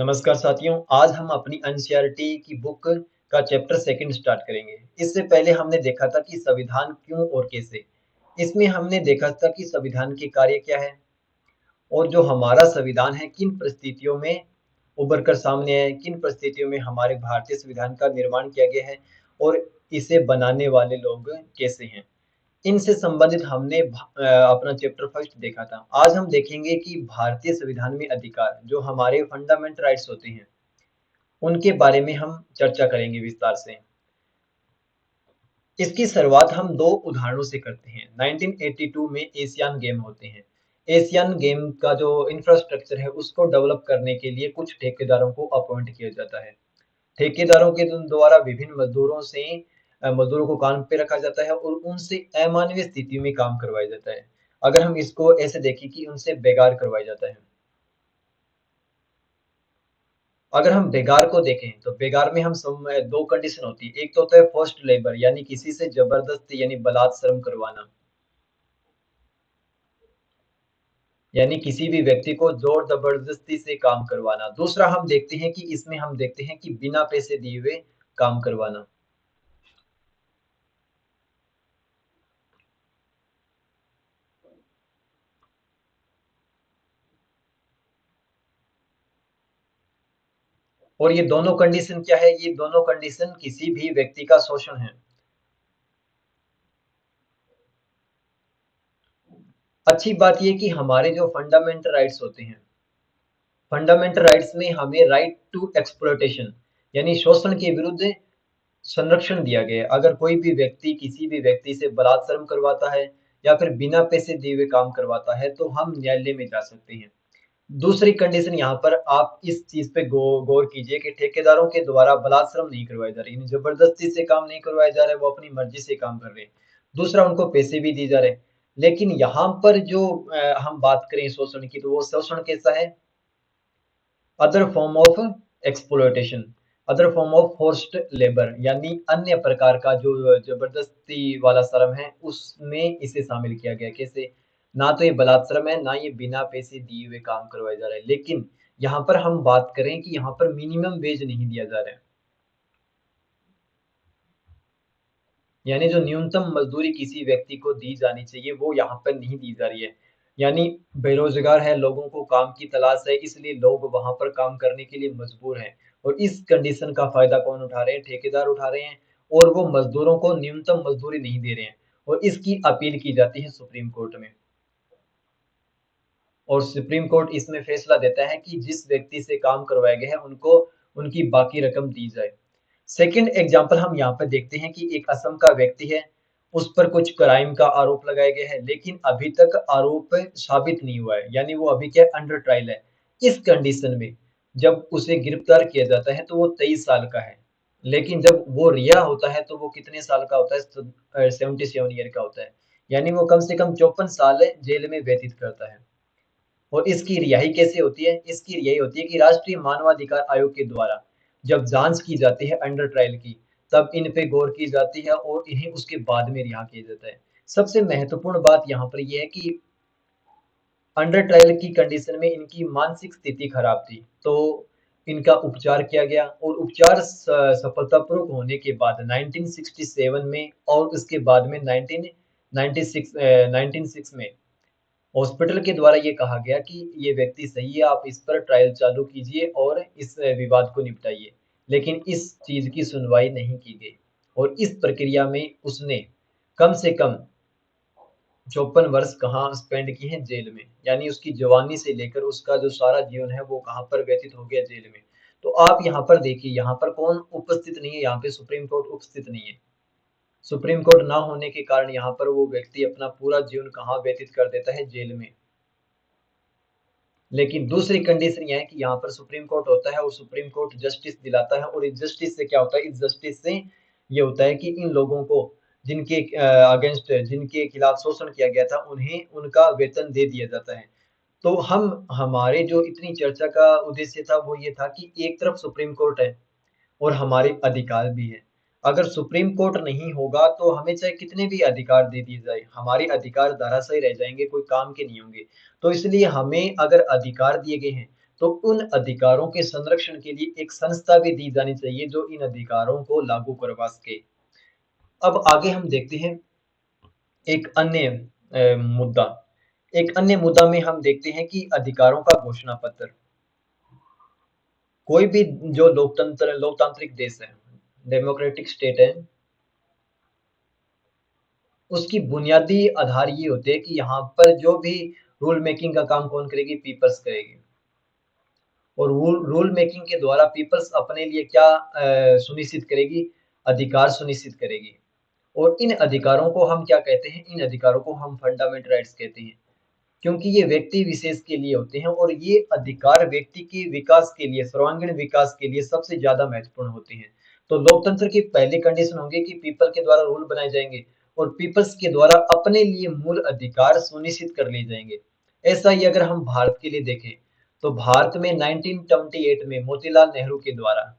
नमस्कार साथियों, आज हम अपनी एनसीईआरटी की बुक का चैप्टर सेकंड स्टार्ट करेंगे। इससे पहले हमने देखा था कि संविधान क्यों और कैसे। इसमें हमने देखा था कि संविधान के कार्य क्या है और जो हमारा संविधान है किन परिस्थितियों में उभर कर सामने आया है, किन परिस्थितियों में हमारे भारतीय संविधान का निर्माण किया गया है और इसे बनाने वाले लोग कैसे हैं। इनसे संबंधित हमने अपना चैप्टर फर्स्ट देखा था। आज हम देखेंगे कि भारतीय संविधान में अधिकार जो हमारे फंडामेंटल राइट्स होते हैं उनके बारे में हम चर्चा करेंगे विस्तार से। इसकी शुरुआत हम दो उदाहरणों से करते हैं। 1982 में एशियान गेम होते हैं। एशियन गेम का जो इंफ्रास्ट्रक्चर है उसको डेवलप करने के लिए कुछ ठेकेदारों को अपॉइंट किया जाता है। ठेकेदारों के द्वारा विभिन्न मजदूरों को काम पे रखा जाता है और उनसे अमानवीय स्थिति में काम करवाया जाता है। अगर हम इसको ऐसे देखें कि उनसे बेगार करवाया जाता है। अगर हम बेगार को देखें तो बेगार में हम दो कंडीशन होती है। एक तो होता है फोर्स्ड लेबर यानी किसी से जबरदस्ती यानी बलात् श्रम करवाना, यानी किसी भी व्यक्ति को जोर जबरदस्ती से काम करवाना। दूसरा हम देखते हैं कि इसमें हम देखते हैं कि बिना पैसे दिए हुए काम करवाना। और ये दोनों कंडीशन क्या है? ये दोनों कंडीशन किसी भी व्यक्ति का शोषण है। अच्छी बात ये कि हमारे जो फंडामेंटल राइट्स होते हैं, फंडामेंटल राइट्स में हमें राइट टू एक्सप्लॉयटेशन यानी शोषण के विरुद्ध संरक्षण दिया गया है। अगर कोई भी व्यक्ति किसी भी व्यक्ति से बलात्कार करवाता है या फिर बिना पैसे दिए हुए काम करवाता है तो हम न्यायालय में जा सकते हैं। दूसरी कंडीशन यहाँ पर आप इस चीज पे गौर कीजिए कि ठेकेदारों के द्वारा बलात्कार नहीं करवाए जा रहे, यानी जबरदस्ती से काम नहीं करवाया जा रहा है, वो अपनी मर्जी से काम कर रहे हैं। दूसरा उनको पैसे भी दिए जा रहे हैं। लेकिन यहाँ पर जो हम बात करें शोषण की, तो वो शोषण कैसा है? Other form of exploitation, other form of forced labour, यानी अन्य प्रकार का जो जबरदस्ती वाला श्रम है उसमें इसे शामिल किया गया। कैसे? ना तो ये बलात् श्रम है, ना ये बिना पैसे दिए हुए काम करवाया जा रहा है। लेकिन यहाँ पर हम बात करें कि यहाँ पर मिनिमम वेज नहीं दिया जा रहा है, यानी जो न्यूनतम मजदूरी किसी व्यक्ति को दी जानी चाहिए वो यहाँ पर नहीं दी जा रही है। यानी बेरोजगार है, लोगों को काम की तलाश है, इसलिए लोग वहां पर काम करने के लिए मजबूर हैं। और इस कंडीशन का फायदा कौन उठा रहे हैं? ठेकेदार उठा रहे हैं। और वो मजदूरों को न्यूनतम मजदूरी नहीं दे रहे हैं और इसकी अपील की जाती है सुप्रीम कोर्ट में। और सुप्रीम कोर्ट इसमें फैसला देता है कि जिस व्यक्ति से काम करवाया गया है उनको उनकी बाकी रकम दी जाए। सेकंड एग्जांपल हम यहाँ पर देखते हैं कि एक असम का व्यक्ति है, उस पर कुछ क्राइम का आरोप लगाया गया है, लेकिन अभी तक आरोप साबित नहीं हुआ है, यानी वो अभी क्या अंडर ट्रायल है। इस कंडीशन में जब उसे गिरफ्तार किया जाता है तो वो 23 साल का है, लेकिन जब वो रिहा होता है तो वो कितने साल का होता है? 77 ईयर का होता है, यानी वो कम से कम 54 साल जेल में व्यतीत करता है। और इसकी रिहाई कैसे होती है? इसकी रिहाई होती है कि राष्ट्रीय मानवाधिकार आयोग के द्वारा जब जांच की जाती है अंडर ट्रायल की, तब इन पे गौर की जाती है और इन्हें उसके बाद में रिहा किया जाता है। सबसे महत्वपूर्ण बात यहाँ पर यह है कि अंडर ट्रायल की कंडीशन में इनकी मानसिक स्थिति खराब थी, तो इनका उपचार किया गया और उपचार सफलतापूर्वक होने के बाद 1967 में और उसके बाद में 1996 में हॉस्पिटल के द्वारा ये कहा गया कि ये व्यक्ति सही है, आप इस पर ट्रायल चालू कीजिए और इस विवाद को निपटाइए। लेकिन इस चीज की सुनवाई नहीं की गई और इस प्रक्रिया में उसने कम से कम 54 वर्ष कहाँ स्पेंड किए हैं? जेल में। यानी उसकी जवानी से लेकर उसका जो सारा जीवन है वो कहाँ पर व्यतीत हो गया? जेल में। तो आप यहाँ पर देखिए, यहाँ पर कौन उपस्थित नहीं है? यहाँ पे सुप्रीम कोर्ट उपस्थित नहीं है। सुप्रीम कोर्ट ना होने के कारण यहाँ पर वो व्यक्ति अपना पूरा जीवन कहाँ व्यतीत कर देता है? जेल में। लेकिन दूसरी कंडीशन यह है कि यहाँ पर सुप्रीम कोर्ट होता है और सुप्रीम कोर्ट जस्टिस दिलाता है और इस जस्टिस से क्या होता है? इस जस्टिस से ये होता है कि इन लोगों को जिनके अगेंस्ट जिनके खिलाफ शोषण किया गया था उन्हें उनका वेतन दे दिया जाता है। तो हम हमारे जो इतनी चर्चा का उद्देश्य था वो ये था कि एक तरफ सुप्रीम कोर्ट है और हमारे अधिकार भी है। अगर सुप्रीम कोर्ट नहीं होगा तो हमें चाहे कितने भी अधिकार दे दिए जाए, हमारे अधिकार धराशायी रह जाएंगे, कोई काम के नहीं होंगे। तो इसलिए हमें अगर अधिकार दिए गए हैं तो उन अधिकारों के संरक्षण के लिए एक संस्था भी दी जानी चाहिए जो इन अधिकारों को लागू करवा सके। अब आगे हम देखते हैं एक अन्य मुद्दा। एक अन्य मुद्दा में हम देखते हैं कि अधिकारों का घोषणा पत्र। कोई भी जो लोकतांत्रिक देश है, डेमोक्रेटिक स्टेट है, उसकी बुनियादी आधार ये होते हैं कि यहाँ पर जो भी रूल मेकिंग का काम कौन करेगी? पीपल्स करेगी। और रूल मेकिंग के द्वारा पीपल्स अपने लिए क्या सुनिश्चित करेगी? अधिकार सुनिश्चित करेगी। और इन अधिकारों को हम क्या कहते हैं? इन अधिकारों को हम फंडामेंटल राइट्स कहते हैं, क्योंकि ये व्यक्ति विशेष के लिए होते हैं और ये अधिकार व्यक्ति के विकास के लिए, सर्वांगीण विकास के लिए सबसे ज्यादा महत्वपूर्ण होते हैं। तो लोकतंत्र की पहली कंडीशन होगी कि पीपल के द्वारा रूल बनाए जाएंगे और पीपल्स के द्वारा अपने लिए मूल अधिकार सुनिश्चित कर लिए जाएंगे। ऐसा ही अगर हम भारत के लिए देखें, तो भारत में 1928 में मोतीलाल नेहरू के द्वारा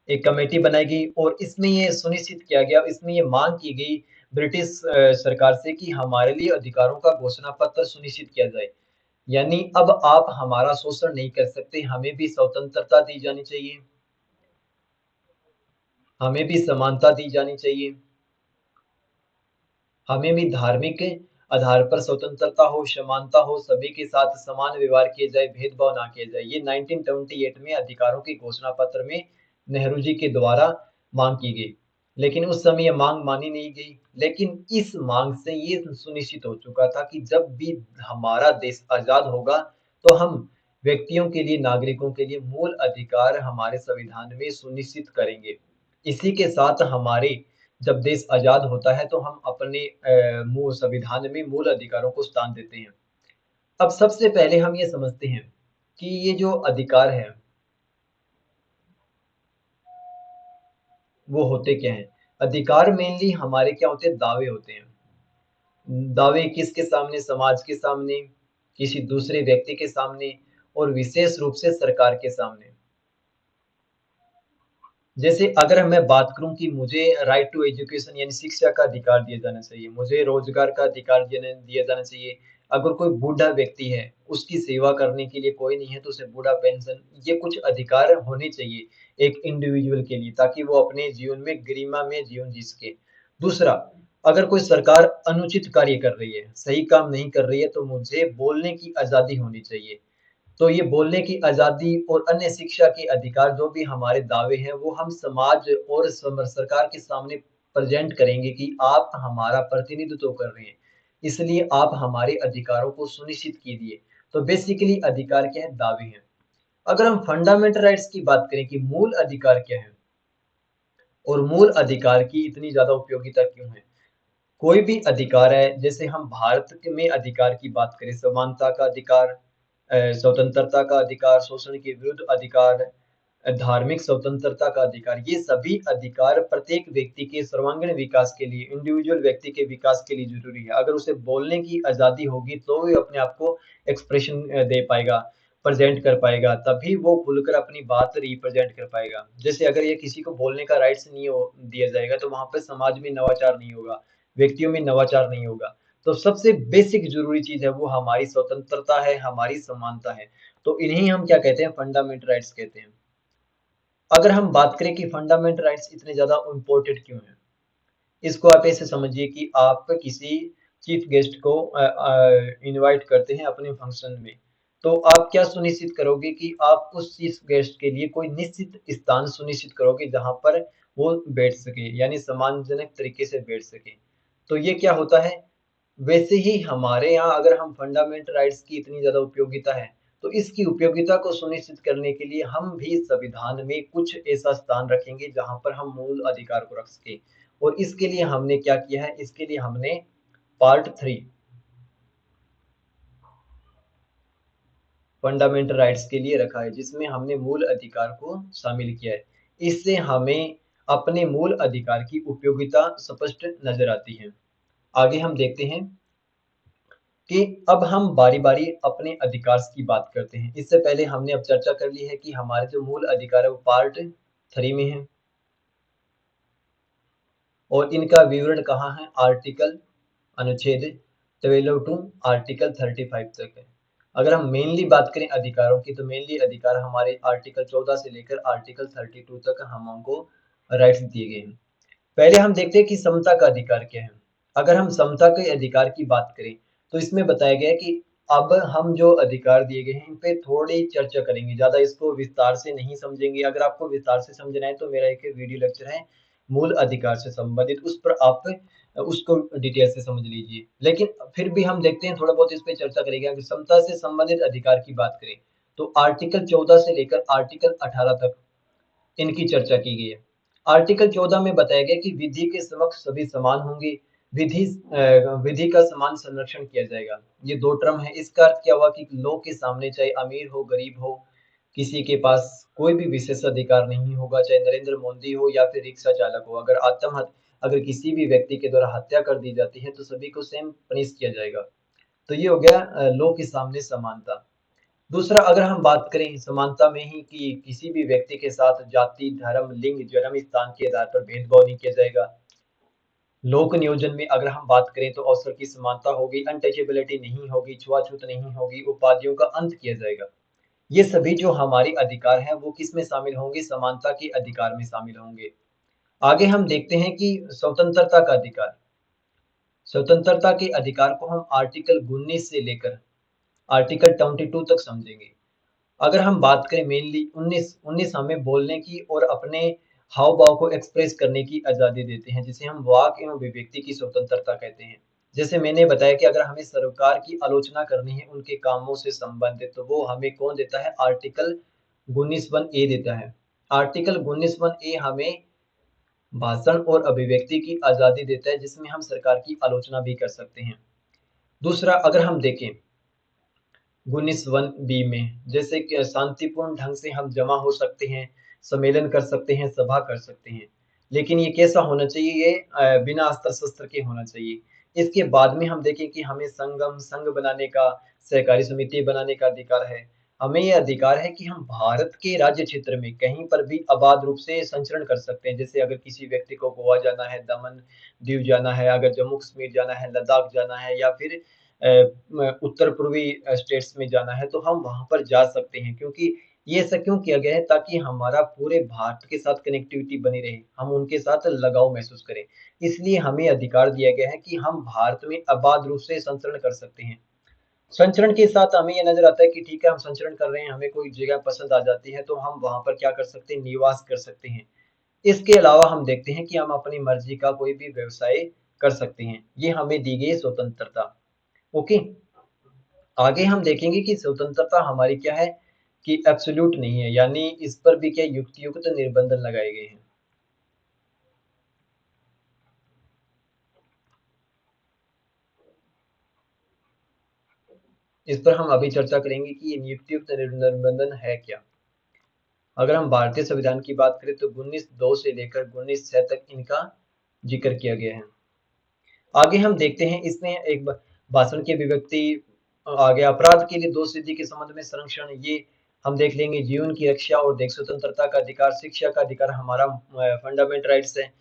एक कमेटी बनाई गई और इसमें ये सुनिश्चित किया गया, इसमें ये मांग की गई ब्रिटिश सरकार से कि हमारे लिए अधिकारों का घोषणा पत्र सुनिश्चित किया जाए। यानी अब आप हमारा शोषण नहीं कर सकते, हमें भी स्वतंत्रता दी जानी चाहिए, हमें भी समानता दी जानी चाहिए, हमें भी धार्मिक आधार पर स्वतंत्रता हो, समानता हो, सभी के साथ समान व्यवहार किया जाए, भेदभाव ना किया जाए। ये 1928 में अधिकारों के घोषणा पत्र में नेहरू जी के द्वारा मांग की गई, लेकिन उस समय ये मांग मानी नहीं गई। लेकिन इस मांग से ये सुनिश्चित हो चुका था कि जब भी हमारा देश आजाद होगा तो हम व्यक्तियों के लिए, नागरिकों के लिए मूल अधिकार हमारे संविधान में सुनिश्चित करेंगे। इसी के साथ हमारे जब देश आजाद होता है तो हम अपने मूल संविधान में मूल अधिकारों को स्थान देते हैं। अब सबसे पहले हम ये समझते हैं कि ये जो अधिकार है वो होते क्या हैं। अधिकार मेनली हमारे क्या होते हैं? दावे होते हैं। दावे किसके सामने? समाज के सामने, किसी दूसरे व्यक्ति के सामने और विशेष रूप से सरकार के सामने। जैसे अगर मैं बात करूं कि मुझे राइट टू एजुकेशन यानी शिक्षा का अधिकार दिया जाना चाहिए, मुझे रोजगार का अधिकार दिया जाना चाहिए। अगर कोई बूढ़ा व्यक्ति है, उसकी सेवा करने के लिए कोई नहीं है तो उसे बूढ़ा पेंशन, ये कुछ अधिकार होने चाहिए एक इंडिविजुअल के लिए, ताकि वो अपने जीवन में गरिमा में जीवन जी सके। दूसरा, अगर कोई सरकार अनुचित कार्य कर रही है, सही काम नहीं कर रही है, तो मुझे बोलने की आजादी होनी चाहिए। तो ये बोलने की आज़ादी और अन्य शिक्षा के अधिकार जो भी हमारे दावे हैं, वो हम समाज और सरकार के सामने प्रेजेंट करेंगे कि आप हमारा प्रतिनिधित्व कर रहे हैं, इसलिए आप हमारे अधिकारों को सुनिश्चित कीजिए। तो बेसिकली अधिकार क्या है? दावे हैं। अगर हम फंडामेंटल राइट्स की बात करें कि मूल अधिकार क्या है और मूल अधिकार की इतनी ज्यादा उपयोगिता क्यों है? कोई भी अधिकार है, जैसे हम भारत में अधिकार की बात करें, समानता का अधिकार, स्वतंत्रता का अधिकार, शोषण के विरुद्ध अधिकार, धार्मिक स्वतंत्रता का अधिकार, ये सभी अधिकार प्रत्येक व्यक्ति के सर्वांगीण विकास के लिए, इंडिविजुअल व्यक्ति के विकास के लिए जरूरी है। अगर उसे बोलने की आजादी होगी तो वो अपने आप को एक्सप्रेशन दे पाएगा, प्रेजेंट कर पाएगा, तभी वो खुलकर अपनी बात रिप्रेजेंट कर पाएगा। जैसे अगर ये किसी को बोलने का राइट्स नहीं दिया जाएगा तो वहां पर समाज में नवाचार नहीं होगा, व्यक्तियों में नवाचार नहीं होगा। तो सबसे बेसिक जरूरी चीज है वो हमारी स्वतंत्रता है, हमारी समानता है। तो इन्हीं हम क्या कहते हैं? फंडामेंटल राइट्स कहते हैं। अगर हम बात करें कि फंडामेंटल राइट्स इतने ज्यादा इम्पोर्टेंट क्यों हैं, इसको आप ऐसे समझिए कि आप किसी चीफ गेस्ट को इनवाइट करते हैं अपने फंक्शन में, तो आप क्या सुनिश्चित करोगे कि आप उस चीफ गेस्ट के लिए कोई निश्चित स्थान सुनिश्चित करोगे जहां पर वो बैठ सके, यानी सम्मानजनक तरीके से बैठ सके। तो ये क्या होता है? वैसे ही हमारे यहाँ अगर हम फंडामेंटल राइट्स की इतनी ज्यादा उपयोगिता है, तो इसकी उपयोगिता को सुनिश्चित करने के लिए हम भी संविधान में कुछ ऐसा स्थान रखेंगे जहां पर हम मूल अधिकार को रख सके। और इसके लिए हमने क्या किया है? इसके लिए हमने पार्ट 3 फंडामेंटल राइट्स के लिए रखा है, जिसमें हमने मूल अधिकार को शामिल किया है। इससे हमें अपने मूल अधिकार की उपयोगिता स्पष्ट नजर आती है। आगे हम देखते हैं कि अब हम बारी-बारी अपने अधिकार की बात करते हैं। इससे पहले हमने अब चर्चा कर ली है कि हमारे जो मूल अधिकार है वो पार्ट 3 में है और इनका विवरण कहाँ है? आर्टिकल अनुच्छेद 12 टू आर्टिकल 35 तक है। अगर हम मेनली बात करें अधिकारों की, तो मेनली अधिकार हमारे आर्टिकल 14 से लेकर आर्टिकल 32 तक हमको राइट्स दिए गए हैं। पहले हम देखते हैं कि समता का अधिकार क्या है। अगर हम समता के अधिकार की बात करें, तो इसमें बताया गया है कि अब हम जो अधिकार दिए गए हैं, इन पे थोड़ी चर्चा करेंगे, ज़्यादा इसको विस्तार से नहीं समझेंगे। अगर आपको विस्तार से समझना है, तो मेरा एक वीडियो लेक्चर है मूल अधिकार से संबंधित, उस पर आप उसको डिटेल से समझ लीजिए। लेकिन फिर भी हम देखते हैं, थोड़ा बहुत इस पे चर्चा करेंगे। अगर समता से संबंधित अधिकार की बात करें, तो आर्टिकल 14 से लेकर आर्टिकल 18 तक इनकी चर्चा की गई है। आर्टिकल 14 में बताया गया कि विधि के समक्ष सभी समान होंगे, विधि का समान संरक्षण किया जाएगा। ये दो टर्म है। इसका अर्थ क्या हुआ कि लॉ के सामने चाहे अमीर हो, गरीब हो, किसी के पास कोई भी विशेष अधिकार नहीं होगा, चाहे नरेंद्र मोदी हो या फिर रिक्शा चालक हो। अगर किसी भी व्यक्ति के द्वारा हत्या कर दी जाती है, तो सभी को सेम पनिश किया जाएगा। तो ये हो गया लॉ के सामने समानता। दूसरा, अगर हम बात करें समानता में ही, कि किसी भी व्यक्ति के साथ जाति, धर्म, लिंग, जन्म स्थान के आधार पर भेदभाव नहीं किया जाएगा। लोक नियोजन में अगर हम बात करें, तो अवसर की समानता होगी, अनटचेबिलिटी नहीं होगी, छुआछूत नहीं होगी, उपाधियों का अंत किया जाएगा। ये सभी जो हमारे अधिकार हैं, वो किस में शामिल होंगे? समानता के अधिकार में शामिल होंगे। आगे हम देखते हैं कि स्वतंत्रता का अधिकार। स्वतंत्रता के अधिकार को हम आर्टिकल 19 से लेकर आर्टिकल 22 तक समझेंगे। अगर हम बात करें मेनली 19 हमें बोलने की और अपने हाव भाव को एक्सप्रेस करने की आजादी देते हैं, जिसे हम वाक एवं अभिव्यक्ति की स्वतंत्रता कहते हैं। जैसे मैंने बताया कि अगर हमें सरकार की आलोचना करनी है उनके कामों से संबंधित, तो वो हमें कौन देता है? आर्टिकल 19(1)(a) देता है। आर्टिकल 19(1)(a) हमें भाषण और अभिव्यक्ति की आजादी देता है, जिसमें हम सरकार की आलोचना भी कर सकते हैं। दूसरा, अगर हम देखें 19(1)(b) में, जैसे कि शांतिपूर्ण ढंग से हम जमा हो सकते हैं, सम्मेलन कर सकते हैं, सभा कर सकते हैं। लेकिन ये कैसा होना चाहिए? ये बिना अस्त्र शस्त्र के होना चाहिए। इसके बाद में हम देखें कि हमें संघ बनाने का, सहकारी समिति बनाने का अधिकार है। हमें ये अधिकार है कि हम भारत के राज्य क्षेत्र में कहीं पर भी अबाध रूप से संचरण कर सकते हैं। जैसे अगर किसी व्यक्ति को गोवा जाना है, दमन दीव जाना है, अगर जम्मू कश्मीर जाना है, लद्दाख जाना है, या फिर उत्तर पूर्वी स्टेट्स में जाना है, तो हम वहाँ पर जा सकते हैं। क्योंकि ये ऐसा क्यों किया गया है? ताकि हमारा पूरे भारत के साथ कनेक्टिविटी बनी रहे, हम उनके साथ लगाव महसूस करें। इसलिए हमें अधिकार दिया गया है कि हम भारत में अबाध रूप से संचरण कर सकते हैं। संचरण के साथ हमें ये नजर आता है कि ठीक है, हम संचरण कर रहे हैं, हमें कोई जगह पसंद आ जाती है, तो हम वहाँ पर क्या कर सकते हैं? निवास कर सकते हैं। इसके अलावा हम देखते हैं कि हम अपनी मर्जी का कोई भी व्यवसाय कर सकते हैं। ये हमें दी गई स्वतंत्रता। ओके। आगे हम देखेंगे कि स्वतंत्रता हमारी क्या है, कि एब्सोल्यूट नहीं है, यानी इस पर भी क्या युक्त निर्बंध लगाए गए हैं। इस पर हम अभी चर्चा करेंगे कि ये युक्त निर्बंधन है क्या। अगर हम भारतीय संविधान की बात करें, तो 19(2) से लेकर 19(6) तक इनका जिक्र किया गया है। आगे हम देखते हैं, इसमें एक भाषण की अभिव्यक्ति आ गया। अपराध के लिए दोष सिद्धि के संबंध में संरक्षण, ये हम देख लेंगे। जीवन की रक्षा और देश स्वतंत्रता का अधिकार, शिक्षा का अधिकार हमारा फंडामेंटल राइट्स है।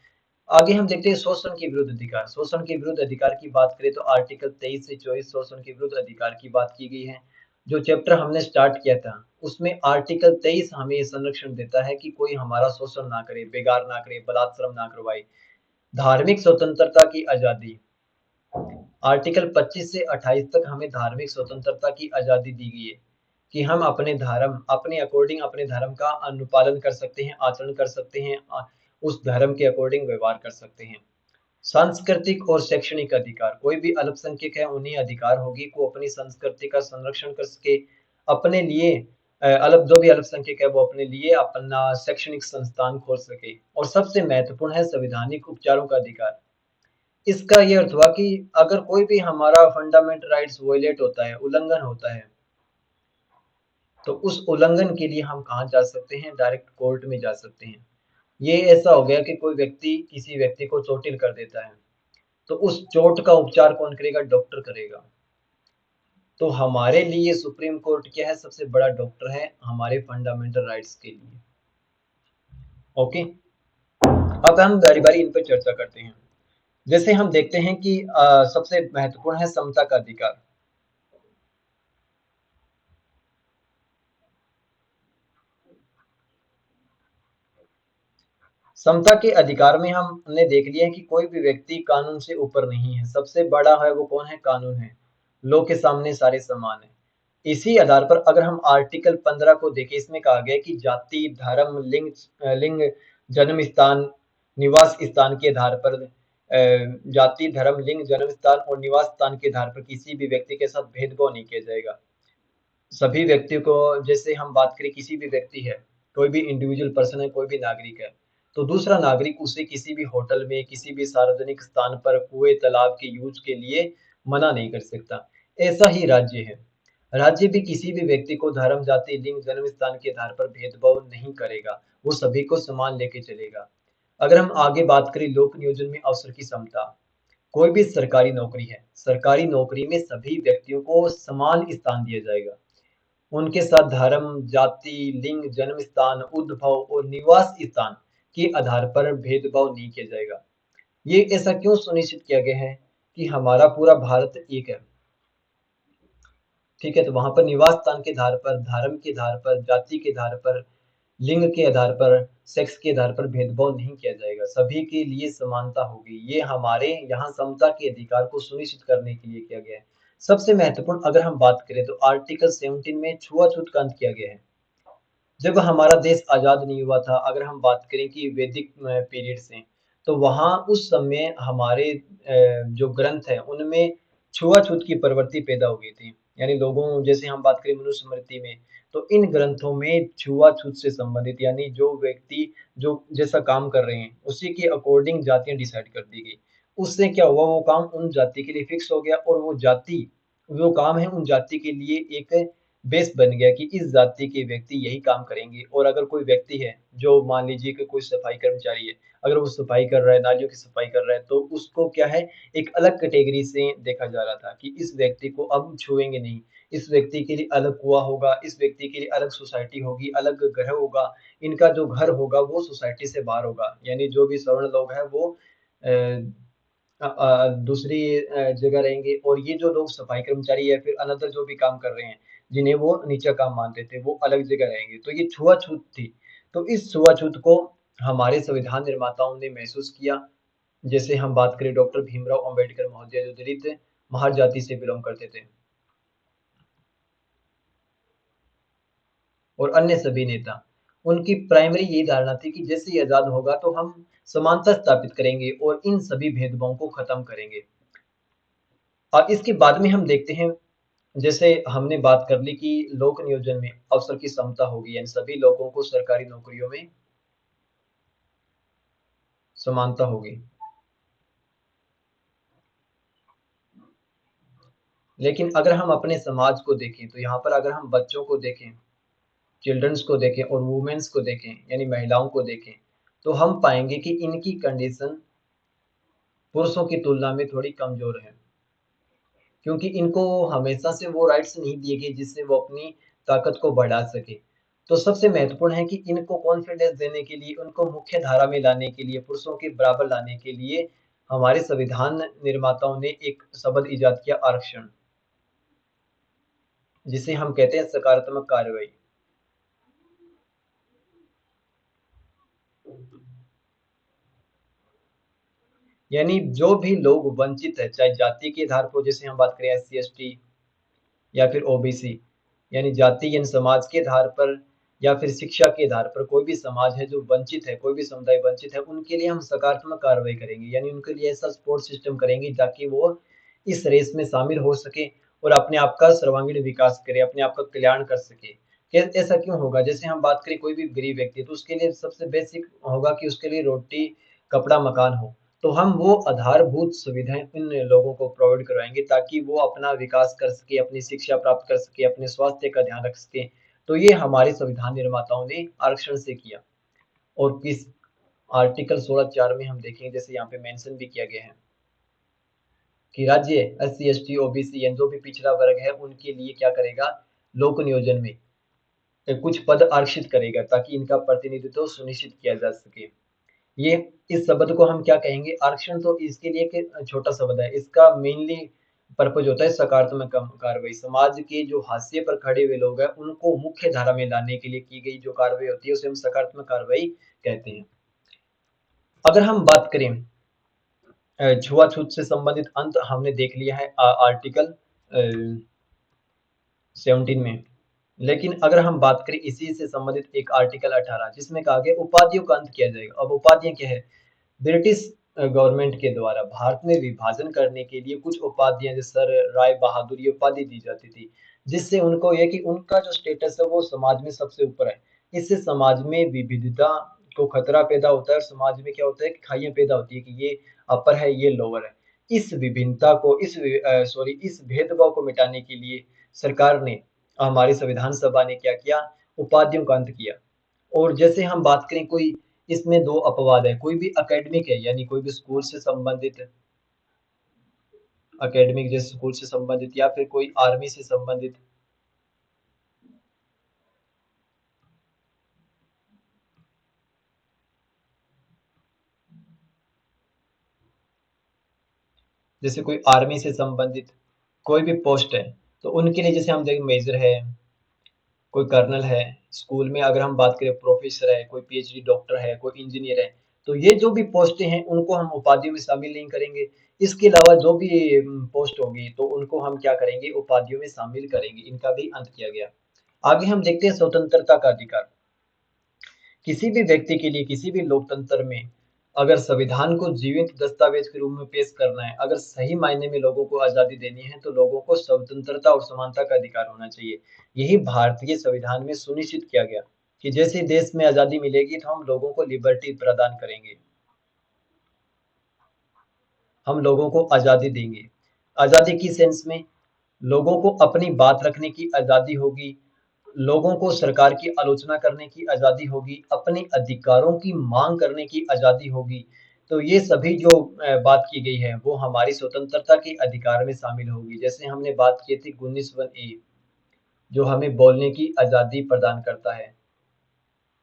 आगे हम देखते हैं शोषण के विरुद्ध अधिकार। शोषण के विरुद्ध अधिकार की बात करें, तो आर्टिकल 23 से 24 शोषण के विरुद्ध अधिकार की बात की गई है। जो चैप्टर हमने स्टार्ट किया था, उसमें आर्टिकल 23 हमें संरक्षण देता है कि कोई हमारा शोषण ना करे, बेगार ना करे, बलात्श्रम ना करवाए। धार्मिक स्वतंत्रता की आजादी, आर्टिकल 25 से 28 तक हमें धार्मिक स्वतंत्रता की आजादी दी गई है, कि हम अपने धर्म, अपने अकॉर्डिंग अपने धर्म का अनुपालन कर सकते हैं, आचरण कर सकते हैं, उस धर्म के अकॉर्डिंग व्यवहार कर सकते हैं। सांस्कृतिक और शैक्षणिक अधिकार, कोई भी अल्पसंख्यक है, उन्हें अधिकार होगी को अपनी संस्कृति का संरक्षण कर सके, अपने लिए अल्प जो भी अल्पसंख्यक है, वो अपने लिए अपना शैक्षणिक संस्थान खोल सके। और सबसे महत्वपूर्ण है संवैधानिक उपचारों का अधिकार। इसका ये अर्थ हुआ कि अगर कोई भी हमारा फंडामेंटल राइट्स वॉयलेट होता है, उल्लंघन होता है, तो उस उल्लंघन के लिए हम कहाँ जा सकते हैं? डायरेक्ट कोर्ट में जा सकते हैं। ये ऐसा हो गया कि कोई व्यक्ति किसी व्यक्ति को चोटिल कर देता है, तो उस चोट का उपचार कौन करेगा? डॉक्टर करेगा। तो हमारे लिए सुप्रीम कोर्ट क्या है? सबसे बड़ा डॉक्टर है हमारे फंडामेंटल राइट्स के लिए। ओके। अब हम बारी बारी इन पर चर्चा करते हैं। जैसे हम देखते हैं कि सबसे महत्वपूर्ण है समता का अधिकार। समता के अधिकार में हमने देख लिया है कि कोई भी व्यक्ति कानून से ऊपर नहीं है, सबसे बड़ा है वो कौन है? कानून है। लॉ के सामने सारे समान हैं। इसी आधार पर अगर हम आर्टिकल 15 को देखें, इसमें कहा गया है कि जाति, धर्म, लिंग, जन्म स्थान, निवास स्थान के आधार पर जाति, धर्म, लिंग, जन्म स्थान और निवास स्थान के आधार पर किसी भी व्यक्ति के साथ भेदभाव नहीं किया जाएगा। सभी व्यक्तियों को, जैसे हम बात करें किसी भी व्यक्ति है, कोई भी इंडिविजुअल पर्सन है, कोई भी नागरिक है, तो दूसरा नागरिक उसे किसी भी होटल में, किसी भी सार्वजनिक स्थान पर कुएं, तालाब के यूज के लिए मना नहीं कर सकता। ऐसा ही राज्य है। राज्य भी किसी भी व्यक्ति को धर्म, जाति, लिंग, जन्म स्थान के आधार पर भेदभाव नहीं करेगा, वो सभी को समान लेके चलेगा। अगर हम आगे बात करें लोक नियोजन में अवसर की समता, कोई भी सरकारी नौकरी है, सरकारी नौकरी में सभी व्यक्तियों को समान स्थान दिया जाएगा। उनके साथ धर्म, जाति, लिंग, जन्म स्थान, उद्भव और निवास स्थान के आधार पर भेदभाव नहीं किया जाएगा। ये ऐसा क्यों सुनिश्चित किया गया है कि हमारा पूरा भारत एक है। ठीक है, तो वहां पर निवास स्थान के आधार पर, धर्म के आधार पर, जाति के आधार पर, लिंग के आधार पर, सेक्स के आधार पर भेदभाव नहीं किया जाएगा, सभी के लिए समानता होगी। ये हमारे यहाँ समता के अधिकार को सुनिश्चित करने के लिए किया गया है। सबसे महत्वपूर्ण अगर हम बात करें तो आर्टिकल 17 में छुआछूत का अंत किया गया है। जब हमारा देश आजाद नहीं हुआ था, अगर हम बात करें कि वैदिक पीरियड से, तो वहाँ उस समय हमारे जो ग्रंथ है उनमें छुआछूत की प्रवृत्ति पैदा हो गई थी। यानी लोगों, जैसे हम बात करें मनुस्मृति में, तो इन ग्रंथों में छुआछूत से संबंधित, यानी जो व्यक्ति जो जैसा काम कर रहे हैं उसी के अकॉर्डिंग जातियां डिसाइड कर दी गई। उससे क्या हुआ, वो काम उन जाति के लिए फिक्स हो गया और वो जाति, वो काम है उन जाति के लिए एक बेस बन गया कि इस जाति के व्यक्ति यही काम करेंगे। और अगर कोई व्यक्ति है जो मान लीजिए कि कोई सफाई कर्मचारी है, अगर वो सफाई कर रहा है, नालियों की सफाई कर रहा है, तो उसको क्या है, एक अलग कैटेगरी से देखा जा रहा था कि इस व्यक्ति को अब छुएंगे नहीं। इस व्यक्ति के लिए अलग कुआं होगा, इस व्यक्ति के लिए अलग सोसाइटी होगी, अलग घर होगा। इनका जो घर होगा वो सोसाइटी से बाहर होगा, यानी जो भी सवर्ण लोग हैं वो दूसरी जगह रहेंगे, और ये जो लोग सफाई कर्मचारी या फिर अनदर जो भी काम कर रहे हैं, जिन्हें वो नीचा काम मानते थे, वो अलग जगह रहेंगे। तो ये छुआछूत थी। तो इस छुआछूत को हमारे संविधान निर्माताओं ने महसूस किया। जैसे हम बात करें डॉक्टर भीमराव अंबेडकर महोदय, जो दलित महार जाति से बिलोंग करते थे, और अन्य सभी नेता, उनकी प्राइमरी यही धारणा थी कि जैसे ही आजाद होगा तो हम समानता स्थापित करेंगे और इन सभी भेदभावों को खत्म करेंगे। और इसके बाद में हम देखते हैं, जैसे हमने बात कर ली कि लोक नियोजन में अवसर की समता होगी, यानी सभी लोगों को सरकारी नौकरियों में समानता होगी। लेकिन अगर हम अपने समाज को देखें, तो यहाँ पर अगर हम बच्चों को देखें, चिल्ड्रंस को देखें और वुमेन्स को देखें, यानी महिलाओं को देखें, तो हम पाएंगे कि इनकी कंडीशन पुरुषों की तुलना में थोड़ी कमजोर है, क्योंकि इनको हमेशा से वो राइट्स नहीं दिए गए जिससे वो अपनी ताकत को बढ़ा सके। तो सबसे महत्वपूर्ण है कि इनको कॉन्फिडेंस देने के लिए, उनको मुख्य धारा में लाने के लिए, पुरुषों के बराबर लाने के लिए हमारे संविधान निर्माताओं ने एक शब्द इजाद किया, आरक्षण, जिसे हम कहते हैं सकारात्मक कार्रवाई। यानी जो भी लोग वंचित है, चाहे जाति के आधार पर, जैसे हम बात करें एससी एसटी या फिर ओबीसी, यानी जाति यानी समाज के आधार पर, या फिर शिक्षा के आधार पर, कोई भी समाज है जो वंचित है, कोई भी समुदाय वंचित है, उनके लिए हम सकारात्मक कार्रवाई करेंगे, यानी उनके लिए ऐसा सपोर्ट सिस्टम करेंगे ताकि वो इस रेस में शामिल हो सके और अपने आप का सर्वांगीण विकास करे, अपने आप का कल्याण कर सके। ऐसा क्यों होगा, जैसे हम बात करें कोई भी गरीब व्यक्ति है, तो उसके लिए सबसे बेसिक होगा कि उसके लिए रोटी, कपड़ा, मकान हो। तो हम वो आधारभूत सुविधाएं इन लोगों को प्रोवाइड करवाएंगे ताकि वो अपना विकास कर सके, अपनी शिक्षा प्राप्त कर सके, अपने स्वास्थ्य का ध्यान रख सके। तो ये हमारे संविधान निर्माताओं ने आरक्षण से किया। और किस आर्टिकल 16(4) में हम देखेंगे, जैसे यहाँ पे मेंशन भी किया गया है कि राज्य एससी एसटी ओबीसी यानी जो भी पिछड़ा वर्ग है उनके लिए क्या करेगा, लोक नियोजन में कुछ पद आरक्षित करेगा ताकि इनका प्रतिनिधित्व सुनिश्चित किया जा सके। ये इस शब्द को हम क्या कहेंगे, आरक्षण, तो इसके लिए एक छोटा शब्द है, इसका मेनली पर्पज होता है सकारात्मक कार्रवाई। समाज के जो हाशिए पर खड़े हुए लोग हैं उनको मुख्य धारा में लाने के लिए की गई जो कार्रवाई होती है उसे हम सकारात्मक कार्रवाई कहते हैं। अगर हम बात करें छुआछूत से संबंधित अंत हमने देख लिया है आर्टिकल 17 में। लेकिन अगर हम बात करें इसी से संबंधित एक आर्टिकल 18 जिसमें कहा गया उपाधियों का अंत किया जाएगा। अब उपाधियां क्या है? ब्रिटिश गवर्नमेंट के द्वारा भारत में विभाजन करने के लिए कुछ उपाधियां जैसे सर राय बहादुर ये उपाधि दी जाती थी, जिससे उनको ये कि उनका जो स्टेटस है वो समाज में सबसे ऊपर है। इससे समाज में विविधता को खतरा पैदा होता है और समाज में क्या होता है कि खाइयां पैदा होती है कि ये अपर है ये लोअर है। इस विभिन्नता को इस भेदभाव को मिटाने के लिए सरकार ने हमारी संविधान सभा ने क्या किया? उपाधियों का अंत किया। और जैसे हम बात करें कोई इसमें दो अपवाद है, कोई भी एकेडमिक है यानी कोई भी स्कूल से संबंधित एकेडमिक जैसे स्कूल से संबंधित या फिर कोई आर्मी से संबंधित, जैसे कोई आर्मी से संबंधित कोई भी पोस्ट है तो उनके लिए जैसे हम देखें मेजर है, कोई कर्नल है, स्कूल में अगर हम बात करें प्रोफेसर है, कोई पीएचडी डॉक्टर है, कोई इंजीनियर है, तो ये जो भी पोस्टें हैं उनको हम उपाधियों में शामिल नहीं करेंगे। इसके अलावा जो भी पोस्ट होगी तो उनको हम क्या करेंगे? उपाधियों में शामिल करेंगे। इनका भी अंत किया गया। आगे हम देखते हैं स्वतंत्रता का अधिकार। किसी भी व्यक्ति के लिए किसी भी लोकतंत्र में अगर संविधान को जीवित दस्तावेज के रूप में पेश करना है, अगर सही मायने में लोगों को आजादी देनी है तो लोगों को स्वतंत्रता और समानता का अधिकार होना चाहिए। यही भारतीय संविधान में सुनिश्चित किया गया कि जैसे देश में आजादी मिलेगी तो हम लोगों को लिबर्टी प्रदान करेंगे, हम लोगों को आजादी देंगे। आजादी की सेंस में लोगों को अपनी बात रखने की आजादी होगी, लोगों को सरकार की आलोचना करने की आजादी होगी, अपने अधिकारों की मांग करने की आजादी होगी। तो ये सभी जो बात की गई है वो हमारी स्वतंत्रता के अधिकार में शामिल होगी। जैसे हमने बात की थी 19(1)(a) जो हमें बोलने की आजादी प्रदान करता है,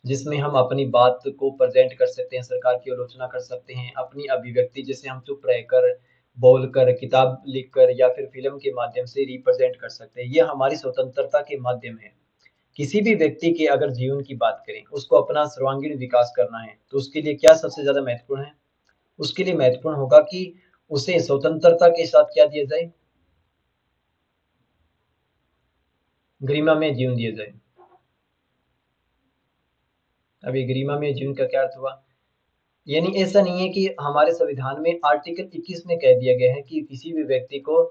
जिसमें हम अपनी बात को प्रेजेंट कर सकते हैं, सरकार की आलोचना कर सकते हैं, अपनी अभिव्यक्ति जैसे हम चुप रहकर, बोलकर, किताब लिखकर या फिर फिल्म के माध्यम से रिप्रेजेंट कर सकते हैं। ये हमारी स्वतंत्रता के माध्यम है। किसी भी व्यक्ति के अगर जीवन की बात करें, उसको अपना सर्वांगीण विकास करना है, तो उसके लिए क्या सबसे ज़्यादा महत्वपूर्ण है? उसके लिए महत्वपूर्ण होगा कि उसे स्वतंत्रता के साथ क्या दिया जाए? गरिमामय जीवन दिया जाए। अभी गरिमामय जीवन का क्या अर्थ हुआ? यानी ऐसा नहीं है कि हमारे संविधान में आर्टिकल 21 में कह दिया गया है कि किसी भी व्यक्ति को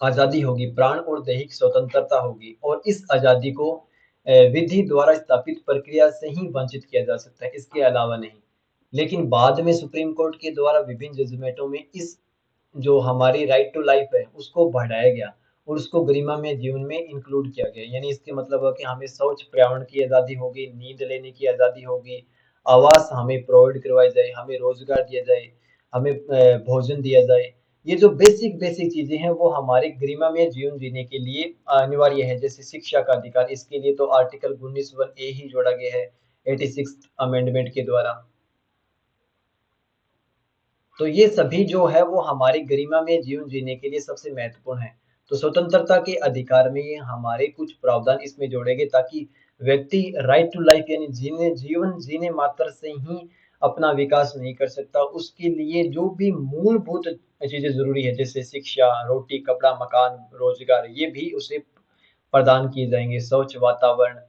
आजादी होगी, प्राण और दैहिक स्वतंत्रता होगी और इस आजादी को विधि द्वारा स्थापित प्रक्रिया से ही वंचित किया जा सकता है, इसके अलावा नहीं। लेकिन बाद में सुप्रीम कोर्ट के द्वारा विभिन्न जजमेंटों में इस जो हमारी राइट टू लाइफ है उसको बढ़ाया गया और उसको गरिमा में जीवन में इंक्लूड किया गया। यानी इसके मतलब है कि हमें स्वच्छ पर्यावरण की आज़ादी होगी, नींद लेने की आज़ादी होगी, आवास हमें प्रोवाइड करवाई जाए, हमें रोजगार दिया जाए, हमें भोजन दिया जाए। ये जो बेसिक बेसिक चीजें हैं वो हमारे गरिमा में जीवन जीने के लिए अनिवार्य है। जैसे शिक्षा का अधिकार, इसके लिए तो आर्टिकल 19(1)(a) ही जोड़ा गया है 86 अमेंडमेंट के द्वारा। तो ये सभी जो है वो हमारी गरिमा में जीवन जीने के लिए सबसे महत्वपूर्ण है। तो स्वतंत्रता के अधिकार में ये हमारे कुछ प्रावधान इसमें जोड़े गए ताकि व्यक्ति राइट टू लाइफ यानी जीवन जीने मात्र से ही अपना विकास नहीं कर सकता। उसके लिए जो भी मूलभूत चीजें जरूरी है जैसे शिक्षा, रोटी, कपड़ा, मकान, रोजगार ये भी उसे प्रदान किए जाएंगे। स्वच्छ वातावरण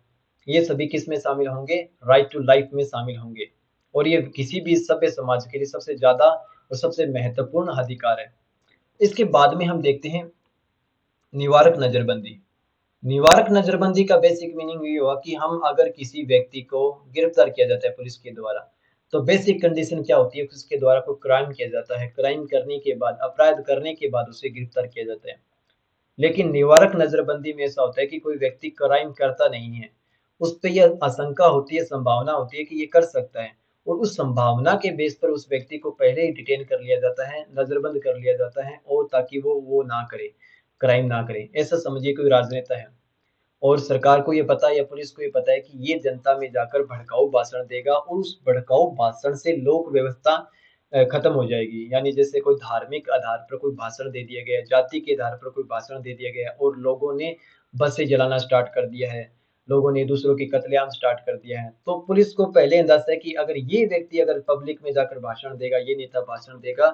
ये सभी किस में शामिल होंगे? राइट टू लाइफ में शामिल होंगे। और ये किसी भी सभ्य समाज के लिए सबसे ज्यादा और सबसे महत्वपूर्ण अधिकार है। इसके बाद में हम देखते हैं निवारक नजरबंदी। निवारक नजरबंदी का बेसिक मीनिंग ये हुआ कि हम अगर किसी व्यक्ति को गिरफ्तार किया जाता है पुलिस के द्वारा, तो बेसिक कंडीशन क्या होती है कि उसके द्वारा कोई क्राइम किया जाता है, क्राइम करने के बाद, अपराध करने के बाद उसे गिरफ्तार किया जाता है। लेकिन निवारक नजरबंदी में ऐसा होता है कि कोई व्यक्ति क्राइम करता नहीं है, उस पे यह आशंका होती है, संभावना होती है कि ये कर सकता है और उस संभावना के बेस पर उस व्यक्ति को पहले ही डिटेन कर लिया जाता है, नजरबंद कर लिया जाता है और ताकि वो ना करे, क्राइम ना करे। ऐसा समझिए कोई राजनेता है और सरकार को ये पता है या पुलिस को ये पता है कि ये जनता में जाकर भड़काऊ भाषण देगा और उस भड़काऊ भाषण से लोक व्यवस्था खत्म हो जाएगी। यानी जैसे कोई धार्मिक आधार पर कोई भाषण दे दिया गया, जाति के आधार पर कोई भाषण दे दिया गया और लोगों ने बसें जलाना स्टार्ट कर दिया है, लोगों ने दूसरों की कत्लेआम स्टार्ट कर दिया है। तो पुलिस को पहले अंदाज़ा है कि अगर ये व्यक्ति अगर पब्लिक में जाकर भाषण देगा, ये नेता भाषण देगा,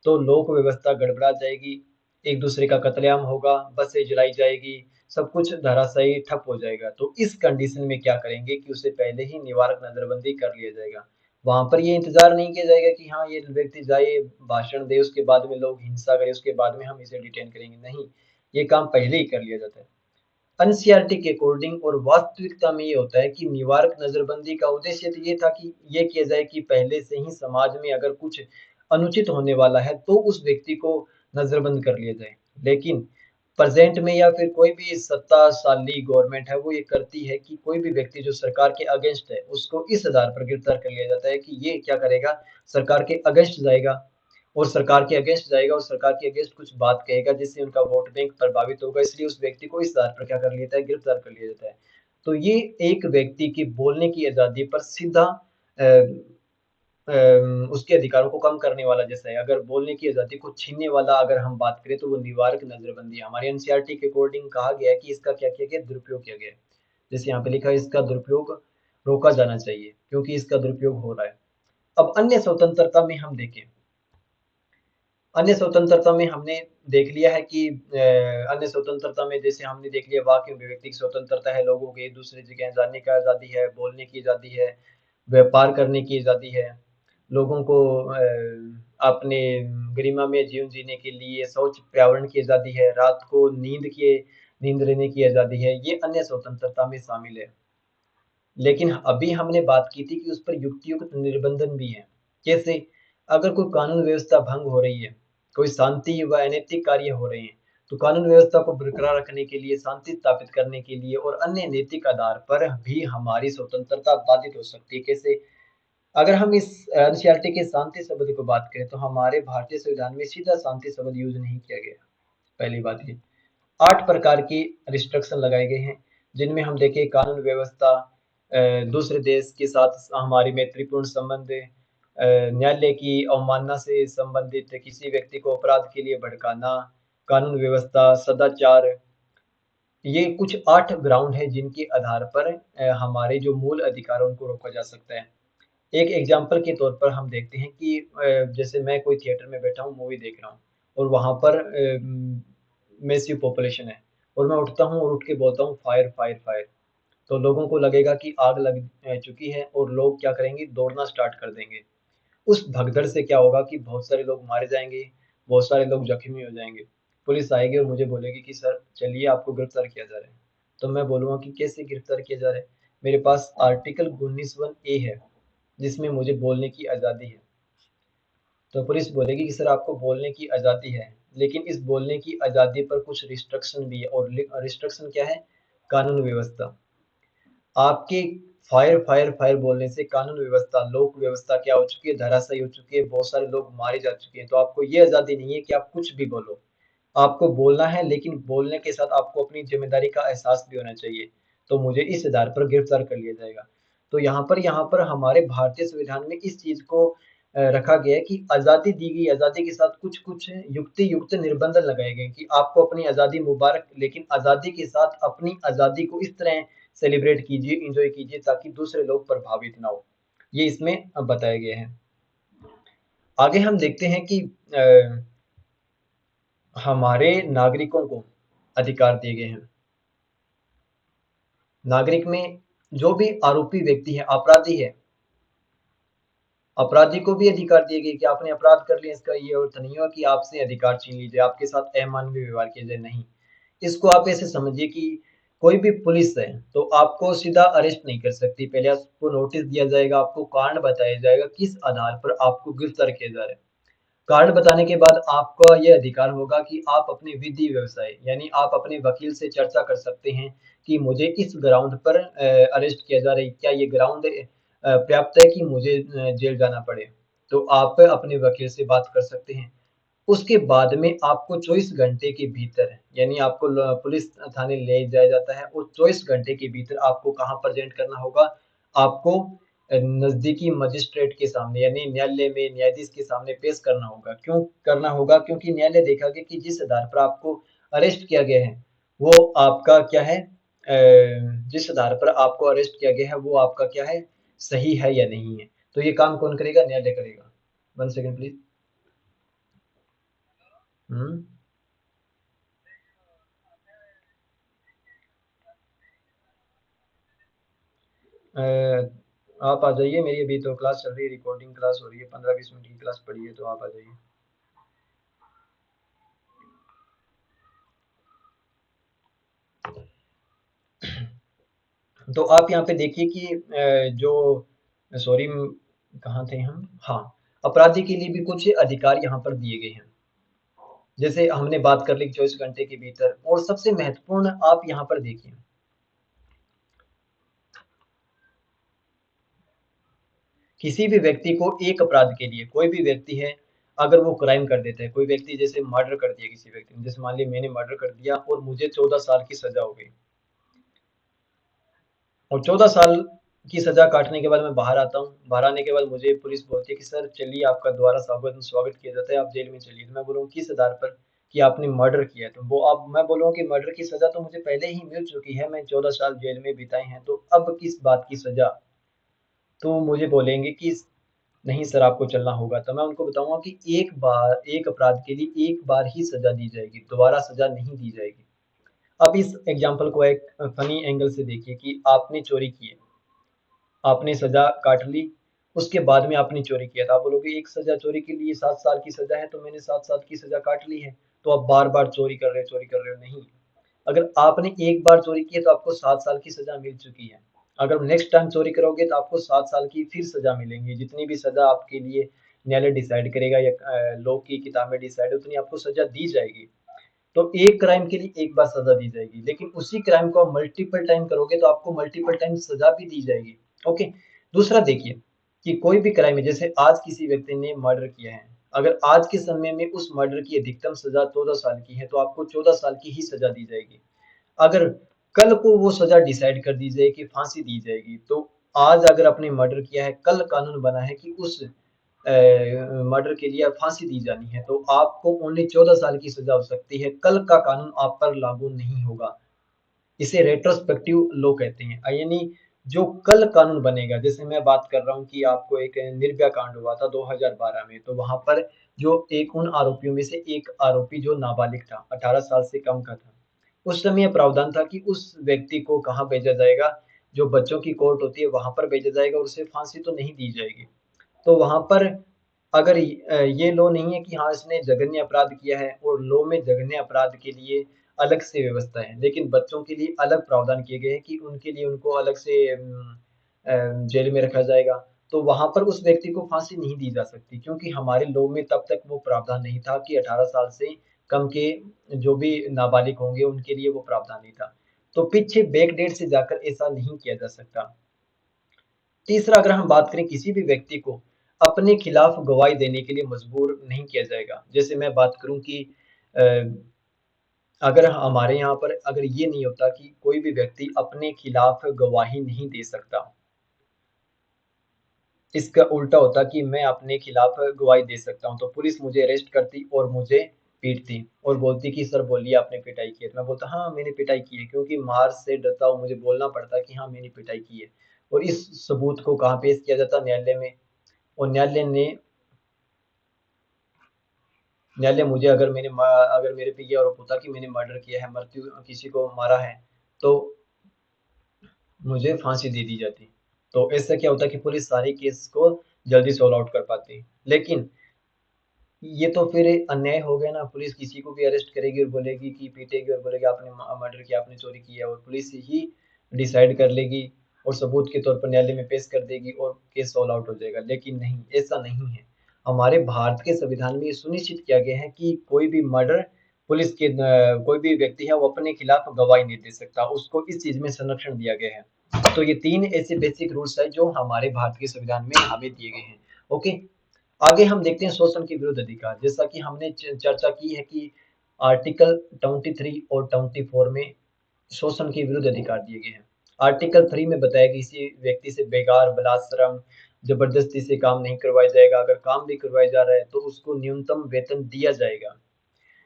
तो लोक व्यवस्था गड़बड़ा जाएगी, एक दूसरे का कत्लेआम होगा, बसें जलाई जाएगी, सब कुछ धराशायी ठप हो जाएगा। तो इस कंडीशन में क्या करेंगे कि उसे पहले ही निवारक नज़रबंदी कर लिया जाएगा। वहाँ पर ये इंतज़ार नहीं किया जाएगा कि हाँ, ये व्यक्ति जाए, भाषण दे, उसके बाद में लोग हिंसा करें, उसके बाद में हम इसे डिटेन करेंगे, नहीं, ये काम पहले ही कर लिया जाता है। एनसीईआरटी के अकॉर्डिंग और वास्तविकता में ये होता है कि निवारक नज़रबंदी का उद्देश्य तो ये था कि ये किया जाए कि पहले से ही समाज में अगर कुछ अनुचित होने वाला है, तो उस व्यक्ति को नज़रबंद कर लिया जाए। लेकिन प्रेज़ेंट में या फिर कोई भी सत्ताशाली गवर्नमेंट है, वो ये करती है कि कोई भी व्यक्ति जो सरकार के अगेंस्ट है, उसको इस आधार पर गिरफ्तार कर लिया जाता है कि ये क्या करेगा, सरकार के अगेंस्ट जाएगा और सरकार के अगेंस्ट जाएगा और सरकार के अगेंस्ट कुछ बात कहेगा जिससे उनका वोट बैंक प्रभावित होगा, इसलिए उस व्यक्ति को इस आधार पर क्या कर लिया जाता है, गिरफ्तार कर लिया जाता है। तो ये एक व्यक्ति की बोलने की आज़ादी पर सीधा उसके अधिकारों को कम करने वाला जैसा है। अगर बोलने की आज़ादी को छीनने वाला अगर हम बात करें तो वो निवारक नज़रबंदी है। हमारे एनसीईआरटी के अकॉर्डिंग कहा गया है कि इसका क्या किया गया, दुरुपयोग किया गया है। जैसे यहाँ पे लिखा है, इसका दुरुपयोग रोका जाना चाहिए क्योंकि इसका दुरुपयोग हो रहा है। अब अन्य स्वतंत्रता में हम देखें, अन्य स्वतंत्रता में हमने देख लिया है कि अन्य स्वतंत्रता में जैसे हमने देख लिया, वाक अभिव्यक्ति की स्वतंत्रता है, लोगों के दूसरी जगह जाने की आज़ादी है, बोलने की आज़ादी है, व्यापार करने की आज़ादी है, लोगों को अपने गरिमा में जीवन जीने के लिए शौच पर्यावरण की आज़ादी है, रात को नींद लेने की आज़ादी है, ये अन्य स्वतंत्रता में शामिल है। लेकिन अभी हमने बात की थी कि उस पर युक्तियुक्त निर्बंधन भी है। कैसे? अगर कोई कानून व्यवस्था भंग हो रही है, कोई शांति व अनैतिक कार्य हो रहे हैं, तो कानून व्यवस्था को बरकरार रखने के लिए, शांति स्थापित करने के लिए और अन्य नैतिक आधार पर भी हमारी स्वतंत्रता बाधित हो सकती है। कैसे? अगर हम इस एनसीईआरटी के शांति शब्द को बात करें, तो हमारे भारतीय संविधान में सीधा शांति शब्द यूज़ नहीं किया गया। पहली बात ये। 8 प्रकार की रिस्ट्रिक्शन लगाए गए हैं, जिनमें हम देखें कानून व्यवस्था, दूसरे देश के साथ हमारी मैत्रीपूर्ण संबंध, न्यायालय की अवमानना से संबंधित किसी व्यक्ति को अपराध के लिए भड़काना, कानून व्यवस्था, सदाचार, ये कुछ 8 ग्राउंड है जिनके आधार पर हमारे जो मूल अधिकार हैं उनको रोका जा सकता है। एक एग्जांपल के तौर पर हम देखते हैं कि जैसे मैं कोई थिएटर में बैठा हूँ, मूवी देख रहा हूँ और वहाँ पर मैसिव पॉपुलेशन है और मैं उठता हूँ और उठ के बोलता हूँ फायर, फायर, फायर। तो लोगों को लगेगा कि आग लग चुकी है और लोग क्या करेंगे, दौड़ना स्टार्ट कर देंगे। उस भगदड़ से क्या होगा कि बहुत सारे लोग मारे जाएँगे, बहुत सारे लोग ज़ख्मी हो जाएँगे। पुलिस आएगी और मुझे बोलेगी कि सर चलिए आपको गिरफ्तार किया जा रहा है। तो मैं बोलूँगा कि कैसे गिरफ्तार किया जा रहा है? मेरे पास आर्टिकल 19(1) ए है, जिसमें मुझे बोलने की आज़ादी है। तो पुलिस बोलेगी कि सर आपको बोलने की आज़ादी है, लेकिन इस बोलने की आज़ादी पर कुछ रिस्ट्रिक्शन भी है और रिस्ट्रिक्शन क्या है? कानून व्यवस्था। आपके फायर, फायर, फायर बोलने से कानून व्यवस्था, लोक व्यवस्था क्या हो चुकी है? धराशायी हो चुकी है, बहुत सारे लोग मारे जा चुके हैं। तो आपको ये आज़ादी नहीं है कि आप कुछ भी बोलो। आपको बोलना है, लेकिन बोलने के साथ आपको अपनी ज़िम्मेदारी का एहसास भी होना चाहिए। तो मुझे इस आधार पर गिरफ्तार कर लिया जाएगा। तो यहाँ पर हमारे भारतीय संविधान में इस चीज़ को रखा गया है कि आज़ादी दी गई, आज़ादी के साथ कुछ-कुछ युक्ति-युक्त निर्बंध लगाए गए हैं कि आपको अपनी आज़ादी मुबारक, लेकिन आज़ादी के साथ अपनी आज़ादी को इस तरह सेलिब्रेट कीजिए, एन्जॉय कीजिए ताकि दूसरे लोग प्रभावित ना हो। ये इसमें बताया गया है। आगे हम देखते हैं कि हमारे नागरिकों को अधिकार दिए गए हैं। नागरिक में जो भी आरोपी व्यक्ति है, अपराधी है, अपराधी को भी अधिकार दिए गए कि आपने अपराध कर लिया, इसका ये अर्थ नहीं हुआ कि आपसे अधिकार छीन लीजिए, आपके साथ अमानवीय व्यवहार किया जाए, नहीं। इसको आप ऐसे समझिए कि कोई भी पुलिस है, तो आपको सीधा अरेस्ट नहीं कर सकती, पहले आपको नोटिस दिया जाएगा, आपको कारण बताया जाएगा, किस आधार पर आपको गिरफ्तार किया जा रहा है। कारण बताने के बाद आपका ये अधिकार होगा कि आप अपने विधि व्यवसाय यानी आप अपने वकील से चर्चा कर सकते हैं कि मुझे इस ग्राउंड पर अरेस्ट किया जा रहा है, क्या ये ग्राउंड पर्याप्त है कि मुझे जेल जाना पड़े? तो आप अपने वकील से बात कर सकते हैं। उसके बाद में आपको 24 घंटे के भीतर यानी आपको पुलिस थाने ले जाया जाता है और 24 घंटे के भीतर आपको कहाँ प्रेजेंट करना होगा? आपको नज़दीकी मजिस्ट्रेट के सामने यानी न्यायालय में न्यायाधीश के सामने पेश करना होगा। क्यों करना होगा? क्योंकि न्यायालय देखेगा कि जिस आधार पर आपको अरेस्ट किया गया है, वो आपका क्या है? जिस आधार पर आपको अरेस्ट किया गया है वो आपका क्या है, सही है या नहीं है। तो ये काम कौन करेगा, न्यायालय करेगा। 1 सेकंड प्लीज। हम्म। अ, आप आ जाइए, मेरी अभी तो क्लास चल रही है, रिकॉर्डिंग क्लास हो रही है, 15-20 मिनट की क्लास पड़ी है, तो आप आ जाइए। तो आप यहाँ पे देखिए कि जो सॉरी, कहाँ थे हम, हाँ, अपराधी के लिए भी कुछ अधिकार यहाँ पर दिए गए हैं। जैसे हमने बात कर ली 24 घंटे के भीतर, और सबसे महत्वपूर्ण आप यहाँ पर देखिए, किसी भी व्यक्ति को एक अपराध के लिए, कोई भी व्यक्ति है, अगर वो क्राइम कर देता है, कोई व्यक्ति जैसे मर्डर कर दिया किसी व्यक्ति ने, जैसे मान लीजिए मैंने मर्डर कर दिया और मुझे 14 साल की सजा हो गई, और 14 साल की सजा काटने के बाद मैं बाहर आता हूँ, बाहर आने के बाद मुझे पुलिस बोलती है कि सर चलिए आपका दोबारा स्वागत स्वागत किया जाता है, आप जेल में चलिए। तो मैं बोलूँ किस आधार पर, कि आपने मर्डर किया है। तो वो अब मैं बोलूँ कि मर्डर की सजा तो मुझे पहले ही मिल चुकी है, मैं 14 साल जेल में बिताए हैं, तो अब किस बात की सजा। तो मुझे बोलेंगे कि नहीं सर आपको चलना होगा। तो मैं उनको बताऊंगा कि एक बार, एक अपराध के लिए एक बार ही सजा दी जाएगी, दोबारा सजा नहीं दी जाएगी। अब इस एग्जाम्पल को एक फनी एंगल से देखिए कि आपने चोरी की है, आपने सजा काट ली, उसके बाद में आपने चोरी किया था, आप बोलोगे एक सजा चोरी के लिए 7 साल की सजा है, तो मैंने 7 साल की सजा काट ली है, तो आप बार बार चोरी कर रहे हो, चोरी कर रहे हो, नहीं। अगर आपने एक बार चोरी की है तो आपको 7 साल की सजा मिल चुकी है। अगर नेक्स्ट टाइम चोरी करोगे तो आपको 7 साल की फिर सजा मिलेंगी, जितनी भी सजा आपके लिए न्यायालय डिसाइड करेगा या लॉ की किताब में डिसाइड, उतनी आपको सजा दी जाएगी। तो एक क्राइम के लिए एक बार सजा दी जाएगी, लेकिन उसी क्राइम को आप मल्टीपल टाइम करोगे तो आपको मल्टीपल टाइम सजा भी दी जाएगी। ओके। दूसरा देखिए कि कोई भी क्राइम है, जैसे आज किसी व्यक्ति ने मर्डर किया है, अगर आज के समय में उस मर्डर की अधिकतम सजा 14 साल की है, तो आपको 14 साल की ही सजा दी जाएगी। अगर कल को वो सजा डिसाइड कर दी जाए कि फांसी दी जाएगी, तो आज अगर आपने मर्डर किया है, कल कानून बना है कि उस मर्डर के लिए फांसी दी जानी है, तो आपको ओनली 14 साल की सजा हो सकती है, कल का कानून आप पर लागू नहीं होगा। इसे रेट्रोस्पेक्टिव लॉ कहते हैं, यानी जो कल कानून बनेगा। जैसे मैं बात कर रहा हूँ कि आपको एक निर्भया कांड हुआ था 2012 में, तो वहां पर जो एक उन आरोपियों में से एक आरोपी जो नाबालिग था, 18 साल से कम का था, उस समय यह प्रावधान था कि उस व्यक्ति को कहाँ भेजा जाएगा, जो बच्चों की कोर्ट होती है वहां पर भेजा जाएगा, और उसे फांसी तो नहीं दी जाएगी। तो वहां पर अगर ये लॉ नहीं है कि हाँ इसने जघन्य अपराध किया है, और लॉ में जघन्य अपराध के लिए अलग से व्यवस्था है, लेकिन बच्चों के लिए अलग प्रावधान किए गए हैं कि उनके लिए उनको अलग से जेल में रखा जाएगा। तो वहां पर उस व्यक्ति को फांसी नहीं दी जा सकती, क्योंकि हमारे लॉ में तब तक वो प्रावधान नहीं था कि 18 साल से कम के जो भी नाबालिग होंगे उनके लिए वो प्रावधान नहीं था। तो पीछे बैक डेट से जाकर ऐसा नहीं किया जा सकता। तीसरा, अगर हम बात करें, किसी भी व्यक्ति को अपने खिलाफ गवाही देने के लिए मजबूर नहीं किया जाएगा। जैसे मैं बात करूं कि अ, अगर हमारे यहाँ पर अगर ये नहीं होता कि कोई भी व्यक्ति अपने खिलाफ गवाही नहीं दे सकता, इसका उल्टा होता कि मैं अपने खिलाफ गवाही दे सकता हूँ, तो पुलिस मुझे अरेस्ट करती और मुझे पीटती और बोलती कि सर बोलिए आपने पिटाई की है। तो मैं बोलता हाँ मैंने पिटाई की है, क्योंकि मार से डरता हूँ, मुझे बोलना पड़ता कि हाँ मैंने पिटाई की है। और इस सबूत को कहाँ पेश किया जाता, न्यायालय में। और न्यायालय मुझे, अगर मेरे पे ये आरोप होता कि मैंने मर्डर किया है, मृत्यु किसी को मारा है, तो मुझे फांसी दे दी जाती। तो इससे क्या होता कि पुलिस सारे केस को जल्दी सॉल्व आउट कर पाती। लेकिन ये तो फिर अन्याय हो गया ना, पुलिस किसी को भी अरेस्ट करेगी और बोलेगी कि पीटेगी और बोलेगी आपने मर्डर किया, आपने चोरी की है, और पुलिस ही डिसाइड कर लेगी और सबूत के तौर पर न्यायालय में पेश कर देगी और केस सॉल्व आउट हो जाएगा। लेकिन नहीं, ऐसा नहीं है। हमारे भारत के संविधान में ये सुनिश्चित किया गया है कि कोई भी मर्डर पुलिस के कोई भी व्यक्ति है वो अपने खिलाफ गवाही नहीं दे सकता, उसको इस चीज में संरक्षण दिया गया है। तो ये 3 ऐसे बेसिक रूल्स है जो हमारे भारत के संविधान में हमें दिए गए हैं। ओके। आगे हम देखते हैं शोषण के विरुद्ध अधिकार। जैसा कि हमने चर्चा की है कि आर्टिकल 23 और 24 में शोषण के विरुद्ध अधिकार दिए गए हैं। आर्टिकल 3 में बताया कि किसी व्यक्ति से बेगार, बलात्श्रम, जबरदस्ती से काम नहीं करवाया जाएगा। अगर काम भी करवाया जा रहा है तो उसको न्यूनतम वेतन दिया जाएगा।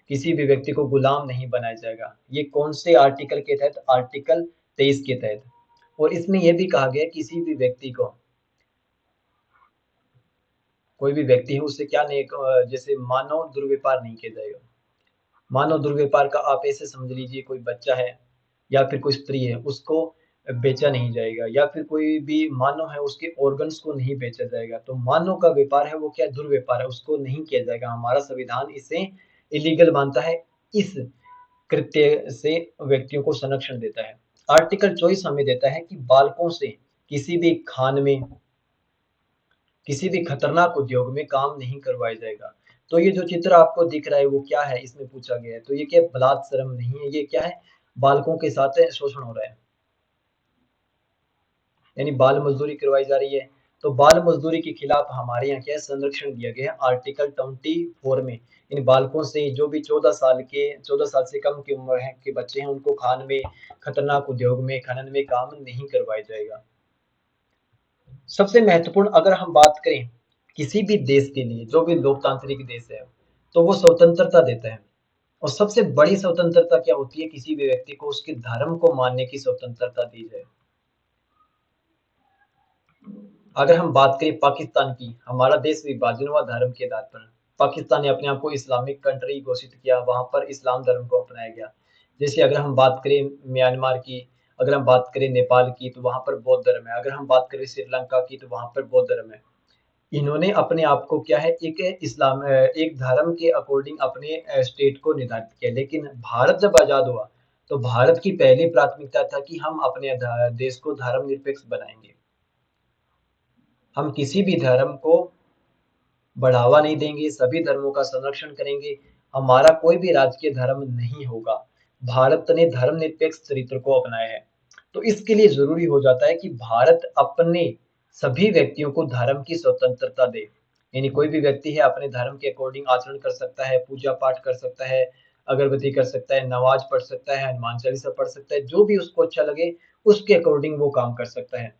किसी भी व्यक्ति को गुलाम नहीं बनाया जाएगा। ये कौन से आर्टिकल के तहत, आर्टिकल 23 के तहत। और इसमें यह भी कहा गया किसी भी व्यक्ति को, कोई भी व्यक्ति है उससे क्या नहीं, जैसे मानव दुर्व्यवहार नहीं किया जाएगा। मानव दुर्व्यवहार का आप ऐसे समझ लीजिए, कोई बच्चा है या फिर कोई स्त्री है, उसको बेचा नहीं जाएगा, या फिर कोई भी मानव है उसके ऑर्गन्स को नहीं बेचा जाएगा। तो मानव का व्यापार है वो क्या दुर्व्यापार है, उसको नहीं किया जाएगा। हमारा संविधान इसे इलीगल मानता है, इस कृत्य से व्यक्तियों को संरक्षण देता है। आर्टिकल 24 हमें देता है कि बालकों से किसी भी खान में, किसी भी खतरनाक उद्योग में काम नहीं करवाया जाएगा। तो ये जो चित्र आपको दिख रहा है वो क्या है, इसमें पूछा गया है। तो ये क्या बलात्सर्म नहीं है, ये क्या है, बालकों के साथ शोषण हो रहा है, यानी बाल मजदूरी करवाई जा रही है। तो बाल मजदूरी के खिलाफ हमारे यहाँ क्या है, संरक्षण दिया गया है आर्टिकल 24 में। इन बालकों से जो भी 14 साल से कम की उम्र है के बच्चे हैं, उनको खान में, खतरनाक उद्योग में, खनन में काम नहीं करवाया जाएगा। सबसे महत्वपूर्ण अगर हम बात करें किसी भी देश के लिए, जो भी लोकतांत्रिक देश है, तो वो स्वतंत्रता देता है। और सबसे बड़ी स्वतंत्रता क्या होती है, किसी भी व्यक्ति को उसके धर्म को मानने की स्वतंत्रता दी जाए। अगर हम बात करें पाकिस्तान की, हमारा देश विभाजन हुआ धर्म के आधार पर। पाकिस्तान ने अपने आप को इस्लामिक कंट्री घोषित किया, वहां पर इस्लाम धर्म को अपनाया गया। जैसे अगर हम बात करें म्यांमार की, अगर हम बात करें नेपाल की, तो वहां पर बौद्ध धर्म है। अगर हम बात करें श्रीलंका की, तो वहां पर बौद्ध धर्म है। इन्होंने अपने आप को क्या है, एक धर्म के अकॉर्डिंग अपने स्टेट को निर्धारित किया। लेकिन भारत जब आजाद हुआ, तो भारत की पहली प्राथमिकता था कि हम अपने देश को धर्मनिरपेक्ष बनाएंगे। हम किसी भी धर्म को बढ़ावा नहीं देंगे, सभी धर्मों का संरक्षण करेंगे। हमारा कोई भी राजकीय धर्म नहीं होगा। भारत ने धर्मनिरपेक्ष चरित्र को अपनाया है। तो इसके लिए जरूरी हो जाता है कि भारत अपने सभी व्यक्तियों को धर्म की स्वतंत्रता दे। यानी कोई भी व्यक्ति है अपने धर्म के अकॉर्डिंग आचरण कर सकता है, पूजा पाठ कर सकता है, अगरबत्ती कर सकता है, नमाज पढ़ सकता है, हनुमान चालीसा पढ़ सकता है, जो भी उसको अच्छा लगे उसके अकॉर्डिंग वो काम कर सकता है।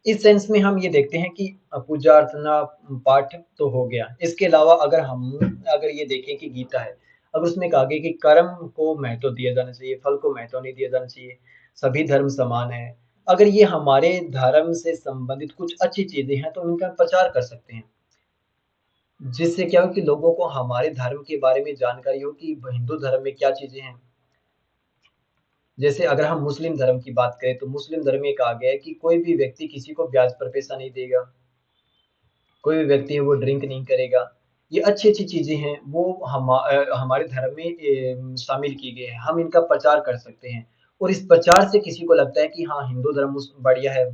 इस सेंस में हम ये देखते हैं कि पूजा अर्चना पाठ तो हो गया। इसके अलावा अगर ये देखें कि गीता है, अगर उसमें कहा गया कि कर्म को महत्व दिया जाना चाहिए, फल को महत्व नहीं दिया जाना चाहिए, सभी धर्म समान है। अगर ये हमारे धर्म से संबंधित कुछ अच्छी चीजें हैं तो इनका प्रचार कर सकते हैं, जिससे क्या हो कि लोगों को हमारे धर्म के बारे में जानकारी हो कि हिंदू धर्म में क्या चीजें हैं। जैसे अगर हम मुस्लिम धर्म की बात करें, तो मुस्लिम धर्म में कहा गया है कि कोई भी व्यक्ति किसी को ब्याज पर पैसा नहीं देगा, कोई भी व्यक्ति है वो ड्रिंक नहीं करेगा। ये अच्छी-अच्छी चीज़ें हैं, वो हमारे धर्म में शामिल की गई हैं, हम इनका प्रचार कर सकते हैं। और इस प्रचार से किसी को लगता है कि हाँ, हिंदू धर्म बढ़िया है,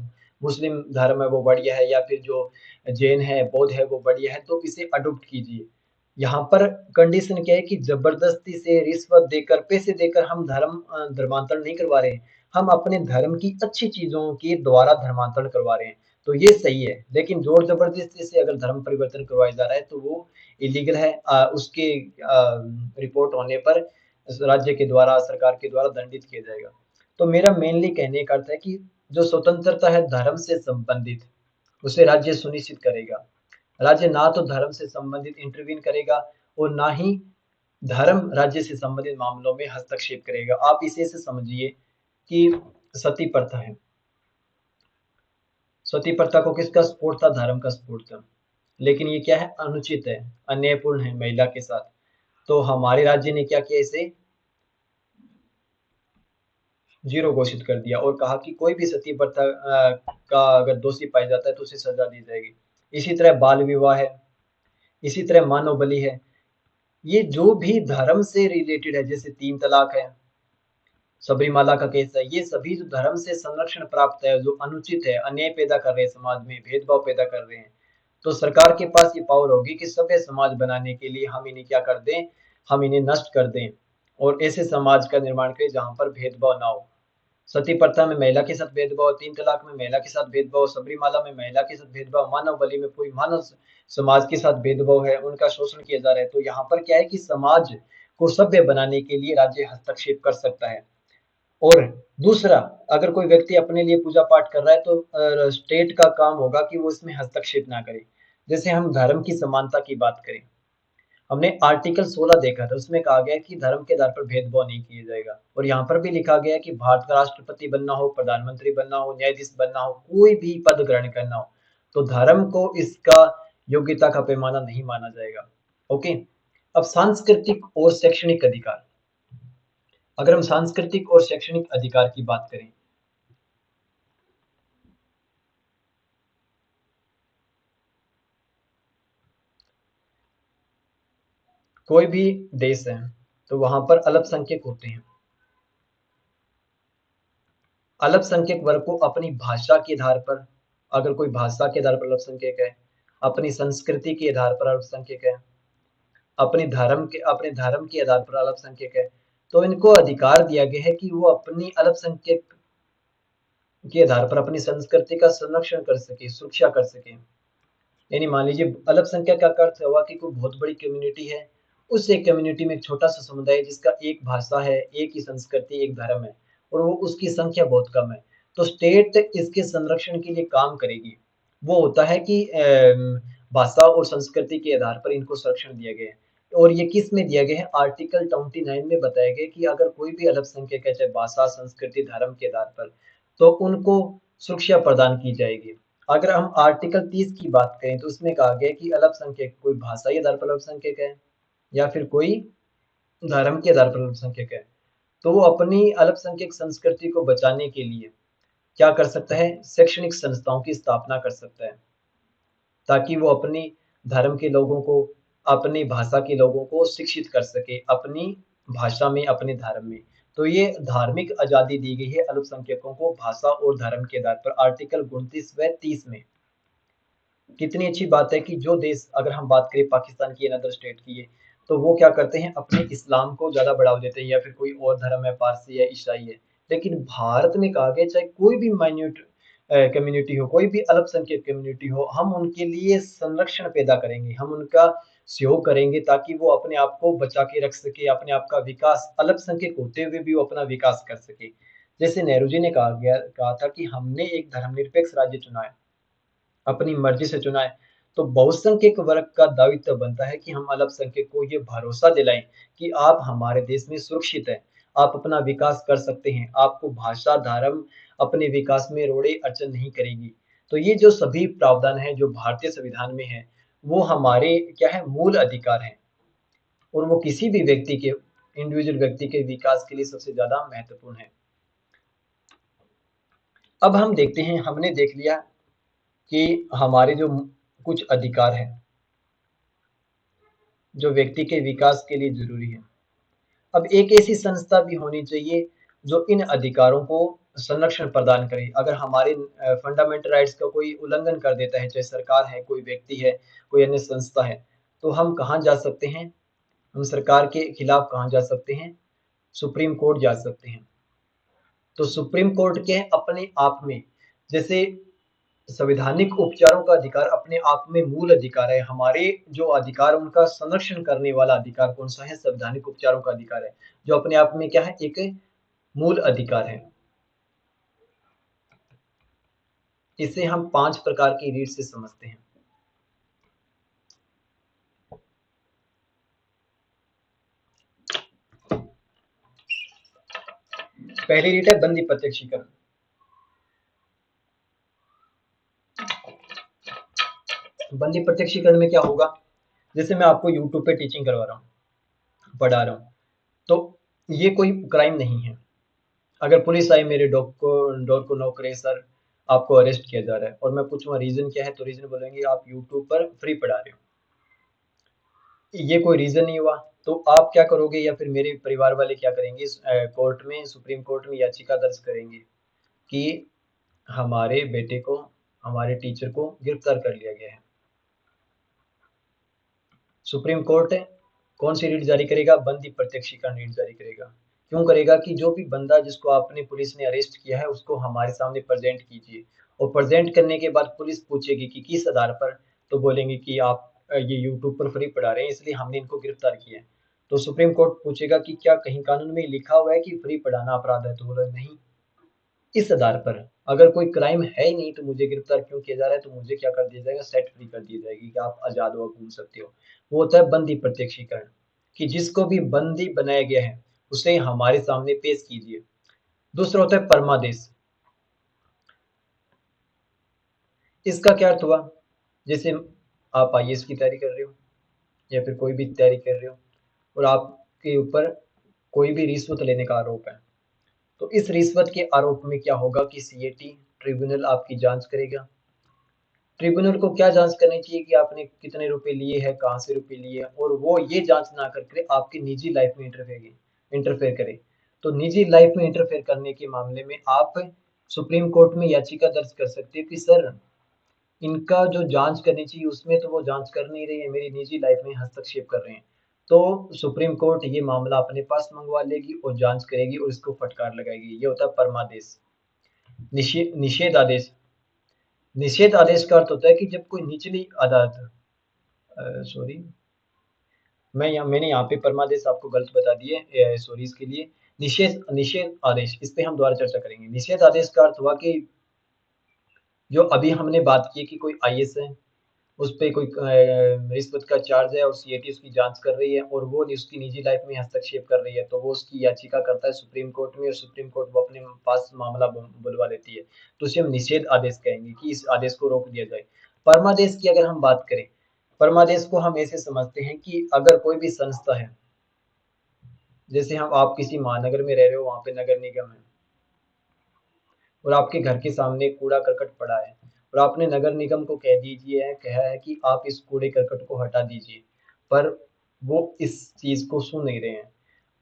मुस्लिम धर्म है वो बढ़िया है, या फिर जो जैन है, बौद्ध है वो बढ़िया है, तो इसे अडॉप्ट कीजिए। यहाँ पर कंडीशन क्या है कि ज़बरदस्ती से रिश्वत देकर, पैसे देकर हम धर्मांतरण नहीं करवा रहे हैं, हम अपने धर्म की अच्छी चीज़ों के द्वारा धर्मांतरण करवा रहे हैं। तो ये सही है, लेकिन जोर जबरदस्ती से अगर धर्म परिवर्तन करवाया जा रहा है तो वो इलीगल है। उसके रिपोर्ट होने पर राज्य के द्वारा, सरकार के द्वारा दंडित किया जाएगा। तो मेरा मेनली कहने का अर्थ है कि जो स्वतंत्रता है धर्म से संबंधित, उसे राज्य सुनिश्चित करेगा। राज्य ना तो धर्म से संबंधित इंटरवीन करेगा और ना ही धर्म राज्य से संबंधित मामलों में हस्तक्षेप करेगा। आप इसे से समझिए कि सती प्रथा है, सती प्रथा को किसका सपोर्ट था, धर्म का सपोर्ट था। लेकिन ये क्या है, अनुचित है, अन्यायपूर्ण है महिला के साथ। तो हमारे राज्य ने क्या किया, इसे जीरो घोषित कर दिया और कहा कि कोई भी सती प्रथा का अगर दोषी पाया जाता है तो उसे सजा दी जाएगी। इसी तरह बाल विवाह है, इसी तरह मानव बलि है। ये जो भी धर्म से रिलेटेड है, जैसे 3 तलाक है, सबरीमाला का केस है, ये सभी जो धर्म से संरक्षण प्राप्त है, जो अनुचित है, अन्याय पैदा कर रहे हैं समाज में, भेदभाव पैदा कर रहे हैं, तो सरकार के पास ये पावर होगी कि सभ्य समाज बनाने के लिए हम इन्हें क्या कर दें, हम इन्हें नष्ट कर दें और ऐसे समाज का निर्माण करें जहां पर भेदभाव ना हो। सती प्रथा में महिला के साथ भेदभाव, 3 तलाक में महिला के साथ भेदभाव, सबरीमाला में महिला के साथ भेदभाव, मानव बलि में पूरी मानव समाज के साथ भेदभाव है, उनका शोषण किया जा रहा है। तो यहाँ पर क्या है कि समाज को सभ्य बनाने के लिए राज्य हस्तक्षेप कर सकता है। और दूसरा, अगर कोई व्यक्ति अपने लिए पूजा पाठ कर रहा है तो स्टेट का काम होगा कि वो इसमें हस्तक्षेप ना करे। जैसे हम धर्म की समानता की बात करें, हमने आर्टिकल 16 देखा था, उसमें कहा गया कि धर्म के आधार पर भेदभाव नहीं किया जाएगा और यहाँ पर भी लिखा गया है कि भारत का राष्ट्रपति बनना हो, प्रधानमंत्री बनना हो, न्यायाधीश बनना हो, कोई भी पद ग्रहण करना हो, तो धर्म को इसका योग्यता का पैमाना नहीं माना जाएगा। ओके, अब सांस्कृतिक और शैक्षणिक अधिकार। अगर हम सांस्कृतिक और शैक्षणिक अधिकार की बात करें, कोई भी देश है तो वहां पर अल्पसंख्यक होते हैं। अल्पसंख्यक वर्ग को अपनी भाषा के आधार पर, अगर कोई भाषा के आधार पर अल्पसंख्यक है, अपनी संस्कृति के आधार पर अल्पसंख्यक है, अपने धर्म के आधार पर अल्पसंख्यक है, तो इनको अधिकार दिया गया है कि वो अपनी अल्पसंख्यक के आधार पर अपनी संस्कृति का संरक्षण कर सके, सुरक्षा कर सके। यानी मान लीजिए अल्पसंख्यक का अर्थ हुआ कि कोई बहुत बड़ी कम्युनिटी है, उस एक कम्युनिटी में एक छोटा सा समुदाय है जिसका एक भाषा है, एक ही संस्कृति, एक धर्म है और वो उसकी संख्या बहुत कम है, तो स्टेट इसके संरक्षण के लिए काम करेगी। वो होता है कि भाषा और संस्कृति के आधार पर इनको संरक्षण दिया गया है और ये किस में दिया गया है, आर्टिकल 29 में बताया गया कि अगर कोई भी अल्पसंख्यक है, चाहे भाषा, संस्कृति, धर्म के आधार पर, तो उनको सुरक्षा प्रदान की जाएगी। अगर हम आर्टिकल 30 की बात करें तो उसमें कहा गया कि अल्पसंख्यक कोई भाषाई आधार पर अल्पसंख्यक है या फिर कोई धर्म के आधार पर अल्पसंख्यक है, तो वो अपनी अल्पसंख्यक संस्कृति को बचाने के लिए क्या कर सकता है, शैक्षणिक संस्थाओं की स्थापना कर सकता है ताकि वो अपनी धर्म के लोगों को, अपनी भाषा के लोगों को शिक्षित कर सके अपनी भाषा में, अपने धर्म में। तो ये धार्मिक आजादी दी गई है अल्पसंख्यकों को भाषा और धर्म के आधार पर आर्टिकल 29 व 30 में। कितनी अच्छी बात है कि जो देश, अगर हम बात करें पाकिस्तान की, अनदर स्टेट की है, तो वो क्या करते हैं, अपने इस्लाम को ज्यादा बढ़ावा देते हैं या फिर कोई और धर्म है, पारसी है, ईसाई है, लेकिन भारत में कहा गया चाहे कोई भी माइन्यूट कम्युनिटी हो, कोई भी अल्पसंख्यक कम्युनिटी हो, हम उनके लिए संरक्षण पैदा करेंगे, हम उनका सहयोग करेंगे ताकि वो अपने आप को बचा के रख सके, अपने आप का विकास, अल्पसंख्यक होते हुए भी वो अपना विकास कर सके। जैसे नेहरू जी ने कहा था कि हमने एक धर्मनिरपेक्ष राज्य चुना है, अपनी मर्जी से चुना है, तो बहुसंख्यक वर्ग का दायित्व बनता है कि हम अल्पसंख्यक को ये भरोसा दिलाएं कि आप हमारे देश में सुरक्षित हैं, आप अपना विकास कर सकते हैं, आपको भाषा, धर्म अपने विकास में रोड़े अड़चन नहीं करेगी। तो ये जो सभी प्रावधान है जो भारतीय संविधान में है, वो हमारे क्या है, मूल अधिकार हैं और वो किसी भी व्यक्ति के, इंडिविजुअल व्यक्ति के विकास के लिए सबसे ज्यादा महत्वपूर्ण है। अब हम देखते हैं, हमने देख लिया कि हमारे जो कुछ अधिकार हैं जो व्यक्ति के विकास के लिए जरूरी है। अब एक ऐसी संस्था भी होनी चाहिए जो इन अधिकारों को संरक्षण प्रदान करे। अगर हमारे फंडामेंटल राइट्स का कोई उल्लंघन कर देता है, चाहे सरकार है, कोई व्यक्ति है, कोई अन्य संस्था है, तो हम कहाँ जा सकते हैं, हम सरकार के खिलाफ कहाँ जा सकते हैं, सुप्रीम कोर्ट जा सकते हैं। तो सुप्रीम कोर्ट के अपने आप में, जैसे संवैधानिक उपचारों का अधिकार अपने आप में मूल अधिकार है, हमारे जो अधिकार उनका संरक्षण करने वाला अधिकार कौन सा है, संवैधानिक उपचारों का अधिकार है, जो अपने आप में क्या है, एक मूल अधिकार है। इसे हम 5 प्रकार की रीढ़ से समझते हैं। पहली रीढ़ है बंदी प्रत्यक्षीकरण। बंदी प्रत्यक्षीकरण में क्या होगा, जैसे मैं आपको यूट्यूब पे टीचिंग करवा रहा हूँ, पढ़ा रहा हूँ, तो ये कोई क्राइम नहीं है। अगर पुलिस आई मेरे डोर को नॉक करे, सर आपको अरेस्ट किया जा रहा है, और मैं पूछूंगा रीजन क्या है, तो रीजन बोलेंगे आप यूट्यूब पर फ्री पढ़ा रहे हो, ये कोई रीजन नहीं हुआ। तो आप क्या करोगे या फिर मेरे परिवार वाले क्या करेंगे, कोर्ट में, सुप्रीम कोर्ट में याचिका दर्ज करेंगे कि हमारे बेटे को, हमारे टीचर को गिरफ्तार कर लिया गया है। सुप्रीम कोर्ट कौन सी रीट जारी करेगा, बंदी प्रत्यक्षीकरण रीट जारी करेगा। क्यों करेगा कि जो भी बंदा जिसको आपने, पुलिस ने अरेस्ट किया है, उसको हमारे सामने प्रेजेंट कीजिए, और प्रेजेंट करने के बाद पुलिस पूछेगी कि किस आधार पर, तो बोलेंगे कि आप ये यूट्यूब पर फ्री पढ़ा रहे हैं इसलिए हमने इनको गिरफ्तार किया है। तो सुप्रीम कोर्ट पूछेगा कि क्या कहीं कानून में लिखा हुआ है कि फ्री पढ़ाना अपराध है, तो बोला नहीं। इस आधार पर अगर कोई क्राइम है ही नहीं तो मुझे गिरफ्तार क्यों किया जा रहा है, तो मुझे क्या कर दिया जाएगा, सेट फ्री कर दी जाएगी कि आप आज़ाद हो घूम सकते हो। वो होता है बंदी प्रत्यक्षीकरण कि जिसको भी बंदी बनाया गया है, उसे हमारे सामने पेश कीजिए। दूसरा होता है परमादेश। इसका क्या अर्थ हुआ? जैसे आप आईएएस की तैयारी कर रहे हो या फिर कोई भी तैयारी कर रहे हो और आपके ऊपर कोई भी रिश्वत लेने का आरोप है, तो इस रिश्वत के आरोप में क्या होगा कि सीएटी ट्रिब्यूनल आपकी जांच करेगा। ट्रिब्यूनल को क्या जांच करनी चाहिए कि आपने कितने रुपए लिए हैं, कहाँ से रुपए लिए हैं, और वो ये जांच ना करके आपकी निजी लाइफ में इंटरफेयर करे। तो निजी लाइफ में इंटरफेयर करने के मामले में आप सुप्रीम कोर्ट में याचिका दर्ज कर सकते हो कि सर, इनका जो जांच करनी चाहिए उसमें तो वो जांच कर नहीं रहे हैं, मेरी निजी लाइफ में हस्तक्षेप कर रहे हैं। तो सुप्रीम कोर्ट ये मामला अपने पास मंगवा लेगी और जांच करेगी और इसको फटकार लगाएगी। ये होता है परमादेश। निषेध आदेश। निषेध आदेश का अर्थ होता है कि जब कोई निचली अदालत, सॉरी, मैंने यहाँ पे परमादेश आपको गलत बता दिए, सॉरी इसके लिए। निषेध निषेध आदेश, इस पे हम दोबारा चर्चा करेंगे। निषेध आदेश का अर्थ हुआ कि जो अभी हमने बात की कि कोई आईएएस है, उस पे कोई रिश्वत का चार्ज है और सीएटी उसकी जांच कर रही है और वो उसकी निजी लाइफ में हस्तक्षेप कर रही है, तो वो उसकी याचिका करता है सुप्रीम कोर्ट में और सुप्रीम कोर्ट वो अपने पास मामला बुलवा लेती है। तो उसे हम निषेध आदेश कहेंगे कि इस आदेश को रोक दिया जाए। परमादेश की अगर हम बात करें, परमादेश को हम ऐसे समझते हैं कि अगर कोई भी संस्था है, जैसे हम आप किसी महानगर में रह रहे हो, वहां पे नगर निगम है और आपके घर के सामने कूड़ा करकट पड़ा है और आपने नगर निगम को कहा है कि आप इस कूड़े करकट को हटा दीजिए, पर वो इस चीज को सुन नहीं रहे हैं,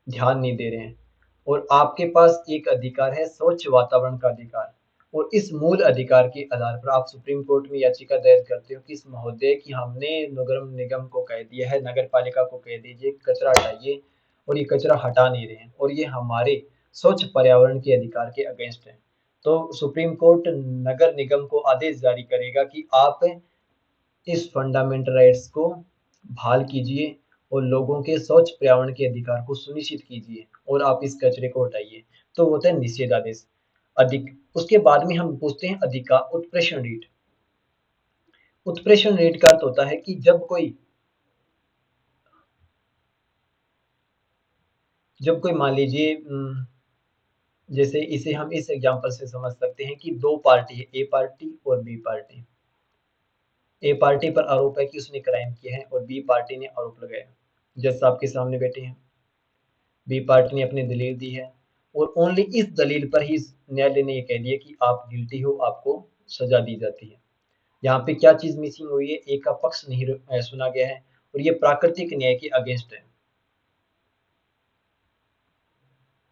ध्यान नहीं दे रहे हैं। और आपके पास एक अधिकार है, स्वच्छ वातावरण का अधिकार, और इस मूल अधिकार के आधार पर आप सुप्रीम कोर्ट में याचिका दायर करते हो कि इस महोदय की हमने नगर निगम को कह दिया है, नगर पालिका को कह दीजिए कचरा हटाइए, और ये कचरा हटा नहीं रहे हैं और ये हमारे स्वच्छ पर्यावरण के अधिकार के अगेंस्ट है। तो सुप्रीम कोर्ट नगर निगम को आदेश जारी करेगा कि आप इस फंडामेंटल राइट्स को बहाल कीजिए और लोगों के स्वच्छ पर्यावरण के अधिकार को सुनिश्चित कीजिए और आप इस कचरे को हटाइए। तो वो होता है निषेध आदेश। अधिक उसके बाद में हम पूछते हैं अधिकार उत्प्रेषण रीट। उत्प्रेषण रीट का अर्थ होता है कि जब कोई मान लीजिए, जैसे इसे हम इस एग्जांपल से समझ सकते हैं कि दो पार्टी है, ए पार्टी और बी पार्टी। ए पार्टी पर आरोप है कि उसने क्राइम किया है और बी पार्टी ने आरोप लगाया। जज साहब के सामने बैठे हैं, बी पार्टी ने अपनी दलील दी है और ओनली इस दलील पर ही न्यायालय ने ये कह दिया कि आप गिल्टी हो, आपको सजा दी जाती है। यहाँ पे क्या चीज मिसिंग हुई है, एक का पक्ष नहीं सुना गया है और ये प्राकृतिक न्याय के अगेंस्ट है,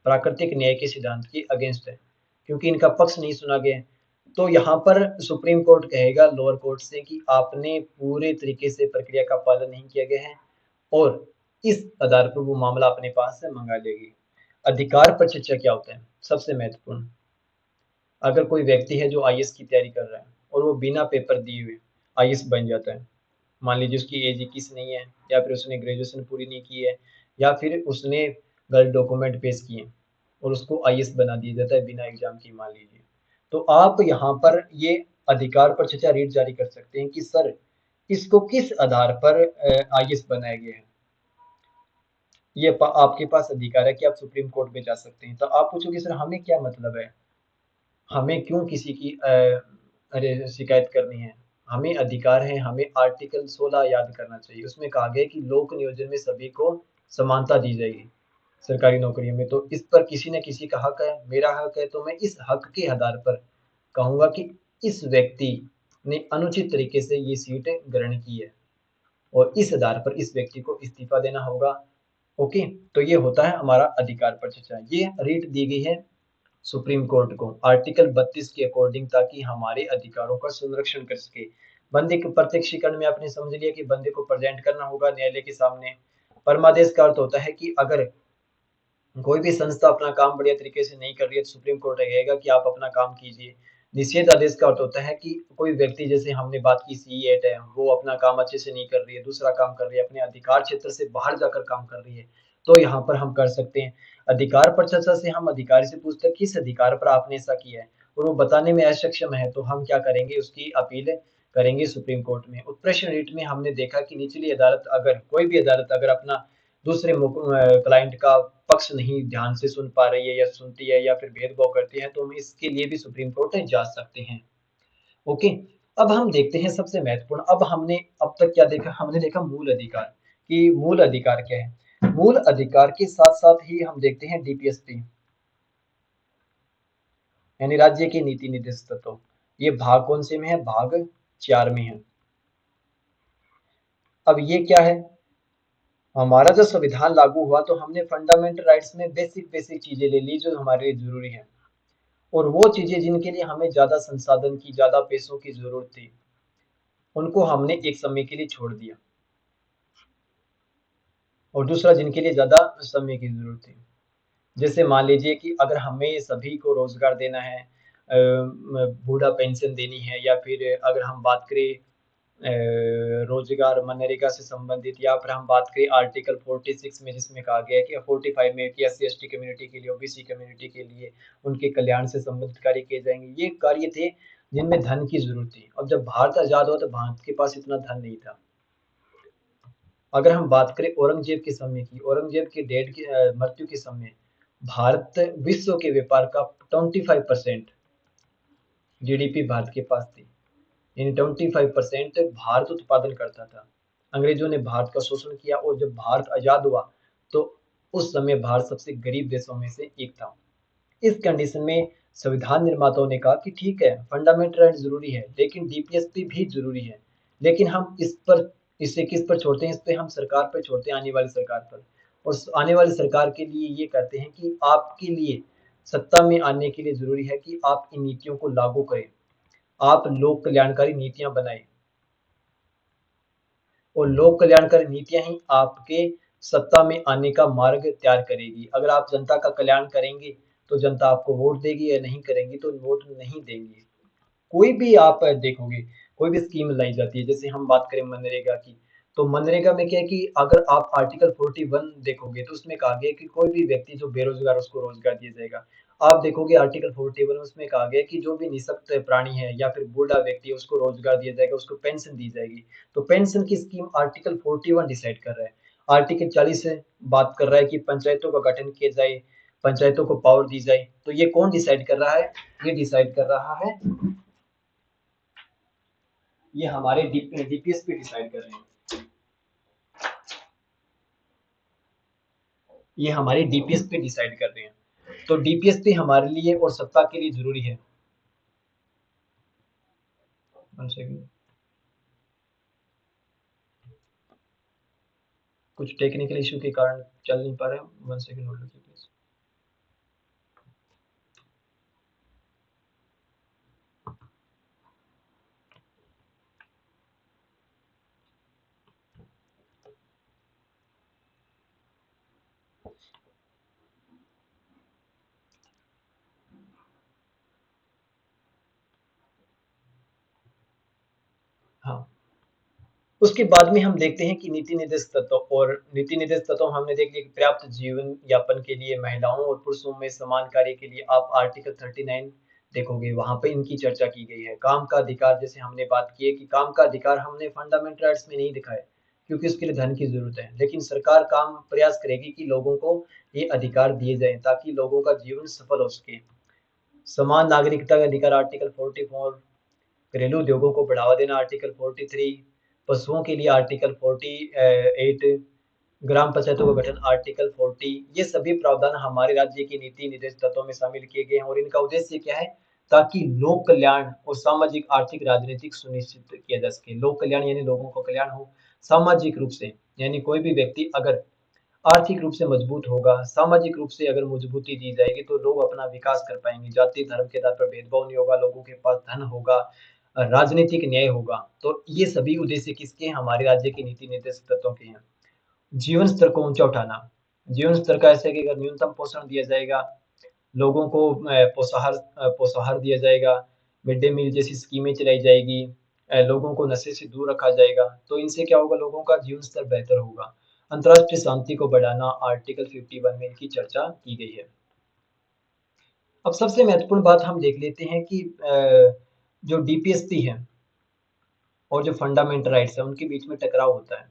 प्राकृतिक न्याय के सिद्धांत के अगेंस्ट है, क्योंकि इनका पक्ष नहीं सुना गया। तो यहाँ पर सुप्रीम कोर्ट कहेगा लोअर कोर्ट से कि आपने पूरे तरीके से प्रक्रिया का पालन नहीं किया गया है और इस आधार पर वो मामला अपने पास से मंगा लेगी। अधिकार पर चर्चा क्या होता है, सबसे महत्वपूर्ण। अगर कोई व्यक्ति है जो आईएएस की तैयारी कर रहा है और वो बिना पेपर दिए हुए आईएएस बन जाता है, मान लीजिए उसकी एज 21 नहीं है या फिर उसने ग्रेजुएशन पूरी नहीं की है या फिर उसने गलत डॉक्यूमेंट पेश किए और उसको आईएएस बना दिया जाता है बिना एग्जाम की, मान लीजिए। तो आप यहाँ पर ये अधिकार पर चर्चा रीट जारी कर सकते हैं कि सर, इसको किस आधार पर आईएएस बनाया गया है। ये आपके पास अधिकार है कि आप सुप्रीम कोर्ट में जा सकते हैं। तो आप पूछोगे सर हमें क्या मतलब है, हमें क्यों किसी की अरे शिकायत करनी है। हमें अधिकार है, हमें आर्टिकल 16 याद करना चाहिए, उसमें कहा गया है कि लोक नियोजन में सभी को समानता दी जाएगी सरकारी नौकरियों में। तो इस पर किसी न किसी का हक है, मेरा हक है, तो मैं इस हक के आधार पर कहूंगा कि इस व्यक्ति ने अनुचित तरीके से ये सीट ग्रहण की है और इस आधार पर इस व्यक्ति को इस्तीफा देना होगा। ओके, तो ये होता है हमारा अधिकार पर चर्चा। ये रीट दी गई है सुप्रीम कोर्ट को आर्टिकल 32 के अकॉर्डिंग, ताकि हमारे अधिकारों का संरक्षण कर सके। बंदे के प्रत्यक्षीकरण में आपने समझ लिया कि बंदे को प्रेजेंट करना होगा न्यायालय के सामने। परमादेश का अर्थ होता है कि अगर कोई भी संस्था अपना काम बढ़िया तरीके से नहीं कर रही है तो सुप्रीम कोर्ट कहेगा कि आप अपना काम कीजिए। निषेध आदेश का अर्थ होता है कि कोई व्यक्ति, जैसे हमने बात की सी8 है, वो अपना काम अच्छे से नहीं कर रही है, दूसरा काम कर रही है, अपने अधिकार क्षेत्र से बाहर जाकर काम कर रही है, तो यहाँ पर हम कर सकते हैं। अधिकार पर चर्चा से हम अधिकारी से पूछते हैं किस अधिकार पर आपने ऐसा किया है और वो बताने में असक्षम है तो हम क्या करेंगे, उसकी अपील करेंगे सुप्रीम कोर्ट में। उत्प्रेक्षण रीट में हमने देखा कि निचली अदालत अगर कोई भी अदालत अगर अपना दूसरे क्लाइंट का पक्ष नहीं ध्यान से सुन पा रही है या सुनती है या फिर भेदभाव करती है तो हम इसके लिए भी सुप्रीम कोर्ट जा सकते हैं। ओके, अब हम देखते हैं सबसे महत्वपूर्ण। अब हमने अब तक क्या देखा, हमने देखा मूल अधिकार कि मूल अधिकार क्या है। मूल अधिकार के साथ साथ ही हम देखते हैं डीपीएसपी यानी राज्य के नीति निर्देश तत्व। ये भाग कौन से में है, भाग 4 में है। अब ये क्या है, हमारा जो संविधान लागू हुआ तो हमने फंडामेंटल राइट्स में बेसिक बेसिक चीजें ले ली जो हमारे लिए जरूरी है और वो चीजें जिनके लिए हमें ज्यादा संसाधन की, ज्यादा पैसों की जरूरत थी, उनको हमने एक समय के लिए छोड़ दिया और दूसरा जिनके लिए ज्यादा समय की जरूरत थी। जैसे मान लीजिए कि अगर हमें सभी को रोजगार देना है, बूढ़ा पेंशन देनी है, या फिर अगर हम बात करें रोजगार मनरेगा से संबंधित, या फिर हम बात करें आर्टिकल 46 में जिसमें कहा गया है कि 45 में कि एससी एसटी कम्युनिटी के लिए, ओबीसी कम्युनिटी के लिए उनके कल्याण से संबंधित कार्य किए जाएंगे। ये कार्य थे जिनमें धन की जरूरत थी। अब जब भारत आजाद हुआ तो भारत के पास इतना धन नहीं था। अगर हम बात करें औरंगजेब के समय की, औरंगजेब के डेथ की मृत्यु के समय भारत विश्व के व्यापार का 25% जीडीपी भारत के पास थी, यानी 25% भारत उत्पादन करता था। अंग्रेजों ने भारत का शोषण किया और जब भारत आजाद हुआ तो उस समय भारत सबसे गरीब देशों में से एक था। इस कंडीशन में संविधान निर्माताओं ने कहा कि ठीक है, फंडामेंटल राइट जरूरी है लेकिन डीपीएसपी भी जरूरी है, लेकिन हम इस पर, इसे किस पर छोड़ते हैं, इस पे हम सरकार पर छोड़ते हैं, आने वाली सरकार पर। और आने वाली सरकार के लिए ये कहते हैं कि आपके लिए सत्ता में आने के लिए जरूरी है कि आप इन नीतियों को लागू करें, आप लोक कल्याणकारी नीतियां बनाएं और लोक कल्याणकारी नीतियां ही आपके सत्ता में आने का मार्ग तैयार करेगी। अगर आप जनता का कल्याण करेंगे तो जनता आपको वोट देगी, या नहीं करेंगी तो वोट नहीं देंगी। कोई भी आप देखोगे, कोई भी स्कीम लाई जाती है, जैसे हम बात करें मनरेगा की, तो मनरेगा में क्या है कि अगर आप आर्टिकल 41 देखोगे तो उसमें कहा गया कि कोई भी व्यक्ति जो बेरोजगार उसको रोजगार दिया जाएगा। आप देखोगे आर्टिकल 41 उसमें कहा गया कि जो भी निःशक्त प्राणी है या फिर बूढ़ा व्यक्ति है उसको रोजगार दिया जाएगा, उसको पेंशन दी जाएगी। तो पेंशन की स्कीम आर्टिकल 41 डिसाइड कर रहा है। आर्टिकल 40 से बात कर रहा है कि पंचायतों का गठन किया जाए, पंचायतों को पावर दी जाए। तो ये कौन डिसाइड कर रहा है, ये डिसाइड कर रहा है, ये हमारे डीपीएस पे डिसाइड कर रहे हैं, ये हमारे डीपीएस पे डिसाइड कर रहे हैं। तो डीपीएस पे हमारे लिए और सत्ता के लिए जरूरी है। 1 सेकंड, कुछ टेक्निकल इशू के कारण चल नहीं पा रहा है। 1 सेकंड होल्ड कीजिए प्लीज। हाँ, उसके बाद में हम देखते हैं कि नीति निर्देश तत्व, और नीति निर्देश तत्व हमने देख लिया कि पर्याप्त जीवन यापन के लिए महिलाओं और पुरुषों में समान कार्य के लिए आप आर्टिकल 39 देखोगे, वहां पे इनकी चर्चा की गई है। काम का अधिकार, जैसे हमने बात की है कि काम का अधिकार हमने फंडामेंटल राइट्स में नहीं दिखा है क्योंकि उसके लिए धन की जरूरत है, लेकिन सरकार काम प्रयास करेगी कि लोगों को ये अधिकार दिए जाए ताकि लोगों का जीवन सफल हो सके। समान नागरिकता का अधिकार आर्टिकल 44, घरेलू उद्योगों को बढ़ावा देना आर्टिकल 43, पशुओं के लिए आर्टिकल 48, ग्राम पंचायतों का गठन आर्टिकल 40। ये सभी प्रावधान हमारे राज्य की नीति निर्देश तत्वों में शामिल किए गए हैं और इनका उद्देश्य क्या है, ताकि लोक कल्याण और सामाजिक आर्थिक राजनीतिक सुनिश्चित किया जा सके। लोक कल्याण यानी लोगों का कल्याण हो, सामाजिक रूप से यानी कोई भी व्यक्ति अगर आर्थिक रूप से मजबूत होगा, सामाजिक रूप से अगर मजबूती दी जाएगी तो लोग अपना विकास कर पाएंगे। जाति धर्म के आधार पर भेदभाव नहीं होगा, लोगों के पास धन होगा, राजनीतिक न्याय होगा। तो ये सभी उद्देश्य किसके हैं, हमारे राज्य की नीति निर्देश तत्वों के हैं। जीवन स्तर को ऊंचा उठाना, जीवन स्तर का ऐसे कि अगर न्यूनतम पोषण दिया जाएगा, लोगों को पोषाहार दिया जाएगा, मिड डे मील जैसी स्कीमें चलाई जाएगी, लोगों को नशे से दूर रखा जाएगा, तो इनसे क्या होगा, लोगों का जीवन स्तर बेहतर होगा। अंतर्राष्ट्रीय शांति को बढ़ाना, आर्टिकल 51 में इनकी चर्चा की गई है। अब सबसे महत्वपूर्ण बात हम देख लेते हैं कि जो डीपीएसपी है और जो फंडामेंटल राइट्स है उनके बीच में टकराव होता है,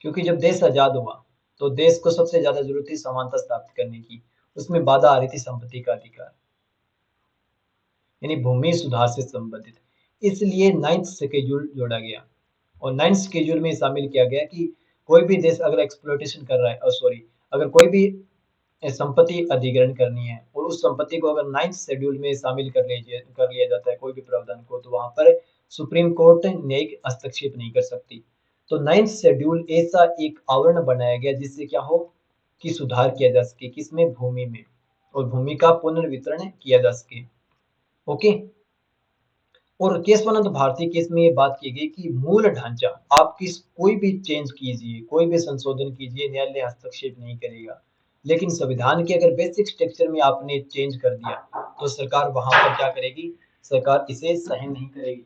क्योंकि जब देश आज़ाद हुआ तो देश को सबसे ज़्यादा ज़रूरत थी समानता स्थापित करने की, उसमें बाधा आ रही थी संपत्ति का अधिकार, यानी भूमि सुधार से संबंधित। इसलिए 9th शेड्यूल जोड़ा गया और 9th शेड्यूल में शामिल किया गया कि कोई भी देश अगर एक्सप्लॉइटेशन कर रहा है अगर कोई भी संपत्ति अधिग्रहण करनी है और उस संपत्ति को अगर 9th शेड्यूल में शामिल कर लिया जाता है कोई भी प्रावधान को, तो वहां पर सुप्रीम कोर्ट न्यायिक हस्तक्षेप नहीं कर सकती। तो 9th शेड्यूल ऐसा एक आवरण बनाया गया जिससे क्या हो कि सुधार किया जा सके, किसमें, भूमि में, और भूमि का पुनर्वितरण किया जा सके। ओके। और केशवानंद भारती केस में ये बात की गई कि मूल ढांचा आप कोई भी चेंज कीजिए, कोई भी संशोधन कीजिए, न्यायालय हस्तक्षेप नहीं करेगा, लेकिन संविधान के अगर बेसिक स्ट्रक्चर में आपने चेंज कर दिया तो सरकार वहां पर क्या करेगी, सरकार इसे सहन नहीं करेगी।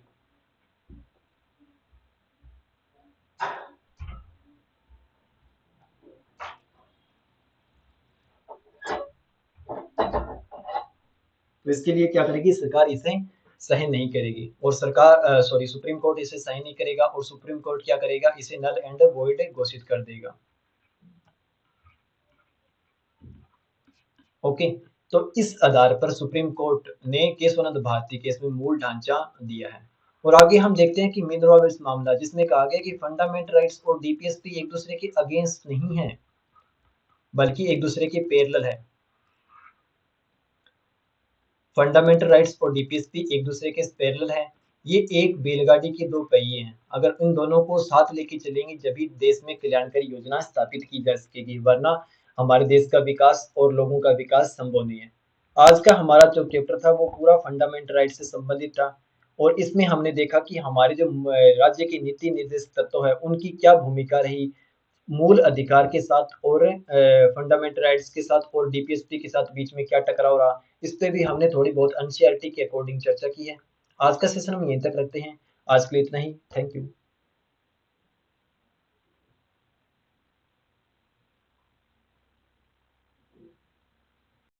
तो इसके लिए क्या करेगी सरकार, इसे सहन नहीं करेगी और सुप्रीम कोर्ट इसे सहन नहीं करेगा और सुप्रीम कोर्ट क्या करेगा, इसे नल एंड वॉइड घोषित कर देगा। ओके। तो इस आधार पर सुप्रीम कोर्ट ने केशवानंद भारती केस में मूल ढांचा दिया है। और आगे हम देखते हैं कि मिनरवा मिल्स मामला, जिसमें कहा गया कि फंडामेंटल राइट्स और डीपीएसपी एक दूसरे के अगेंस्ट नहीं है बल्कि एक दूसरे के पैरेलल है। फंडामेंटल राइट्स और डीपीएसपी एक दूसरे के पैरेलल है। ये एक बैलगाड़ी के दो पहिए हैं, अगर इन दोनों को साथ लेके चलेंगे जब देश में कल्याणकारी योजना स्थापित की जा सकेगी, वरना हमारे देश का विकास और लोगों का विकास संभव नहीं है। आज का हमारा जो चैप्टर था वो पूरा फंडामेंटल राइट से संबंधित था और इसमें हमने देखा कि हमारे जो राज्य के नीति निर्देश तत्व है उनकी क्या भूमिका रही मूल अधिकार के साथ और फंडामेंटल राइट्स के साथ और डीपीएसपी के साथ बीच में क्या टकराव रहा, इस पे भी हमने थोड़ी बहुत एनसीईआरटी के अकॉर्डिंग चर्चा की है। आज का सेशन हम यहीं तक रखते हैं। आज के लिए इतना ही। Thank you.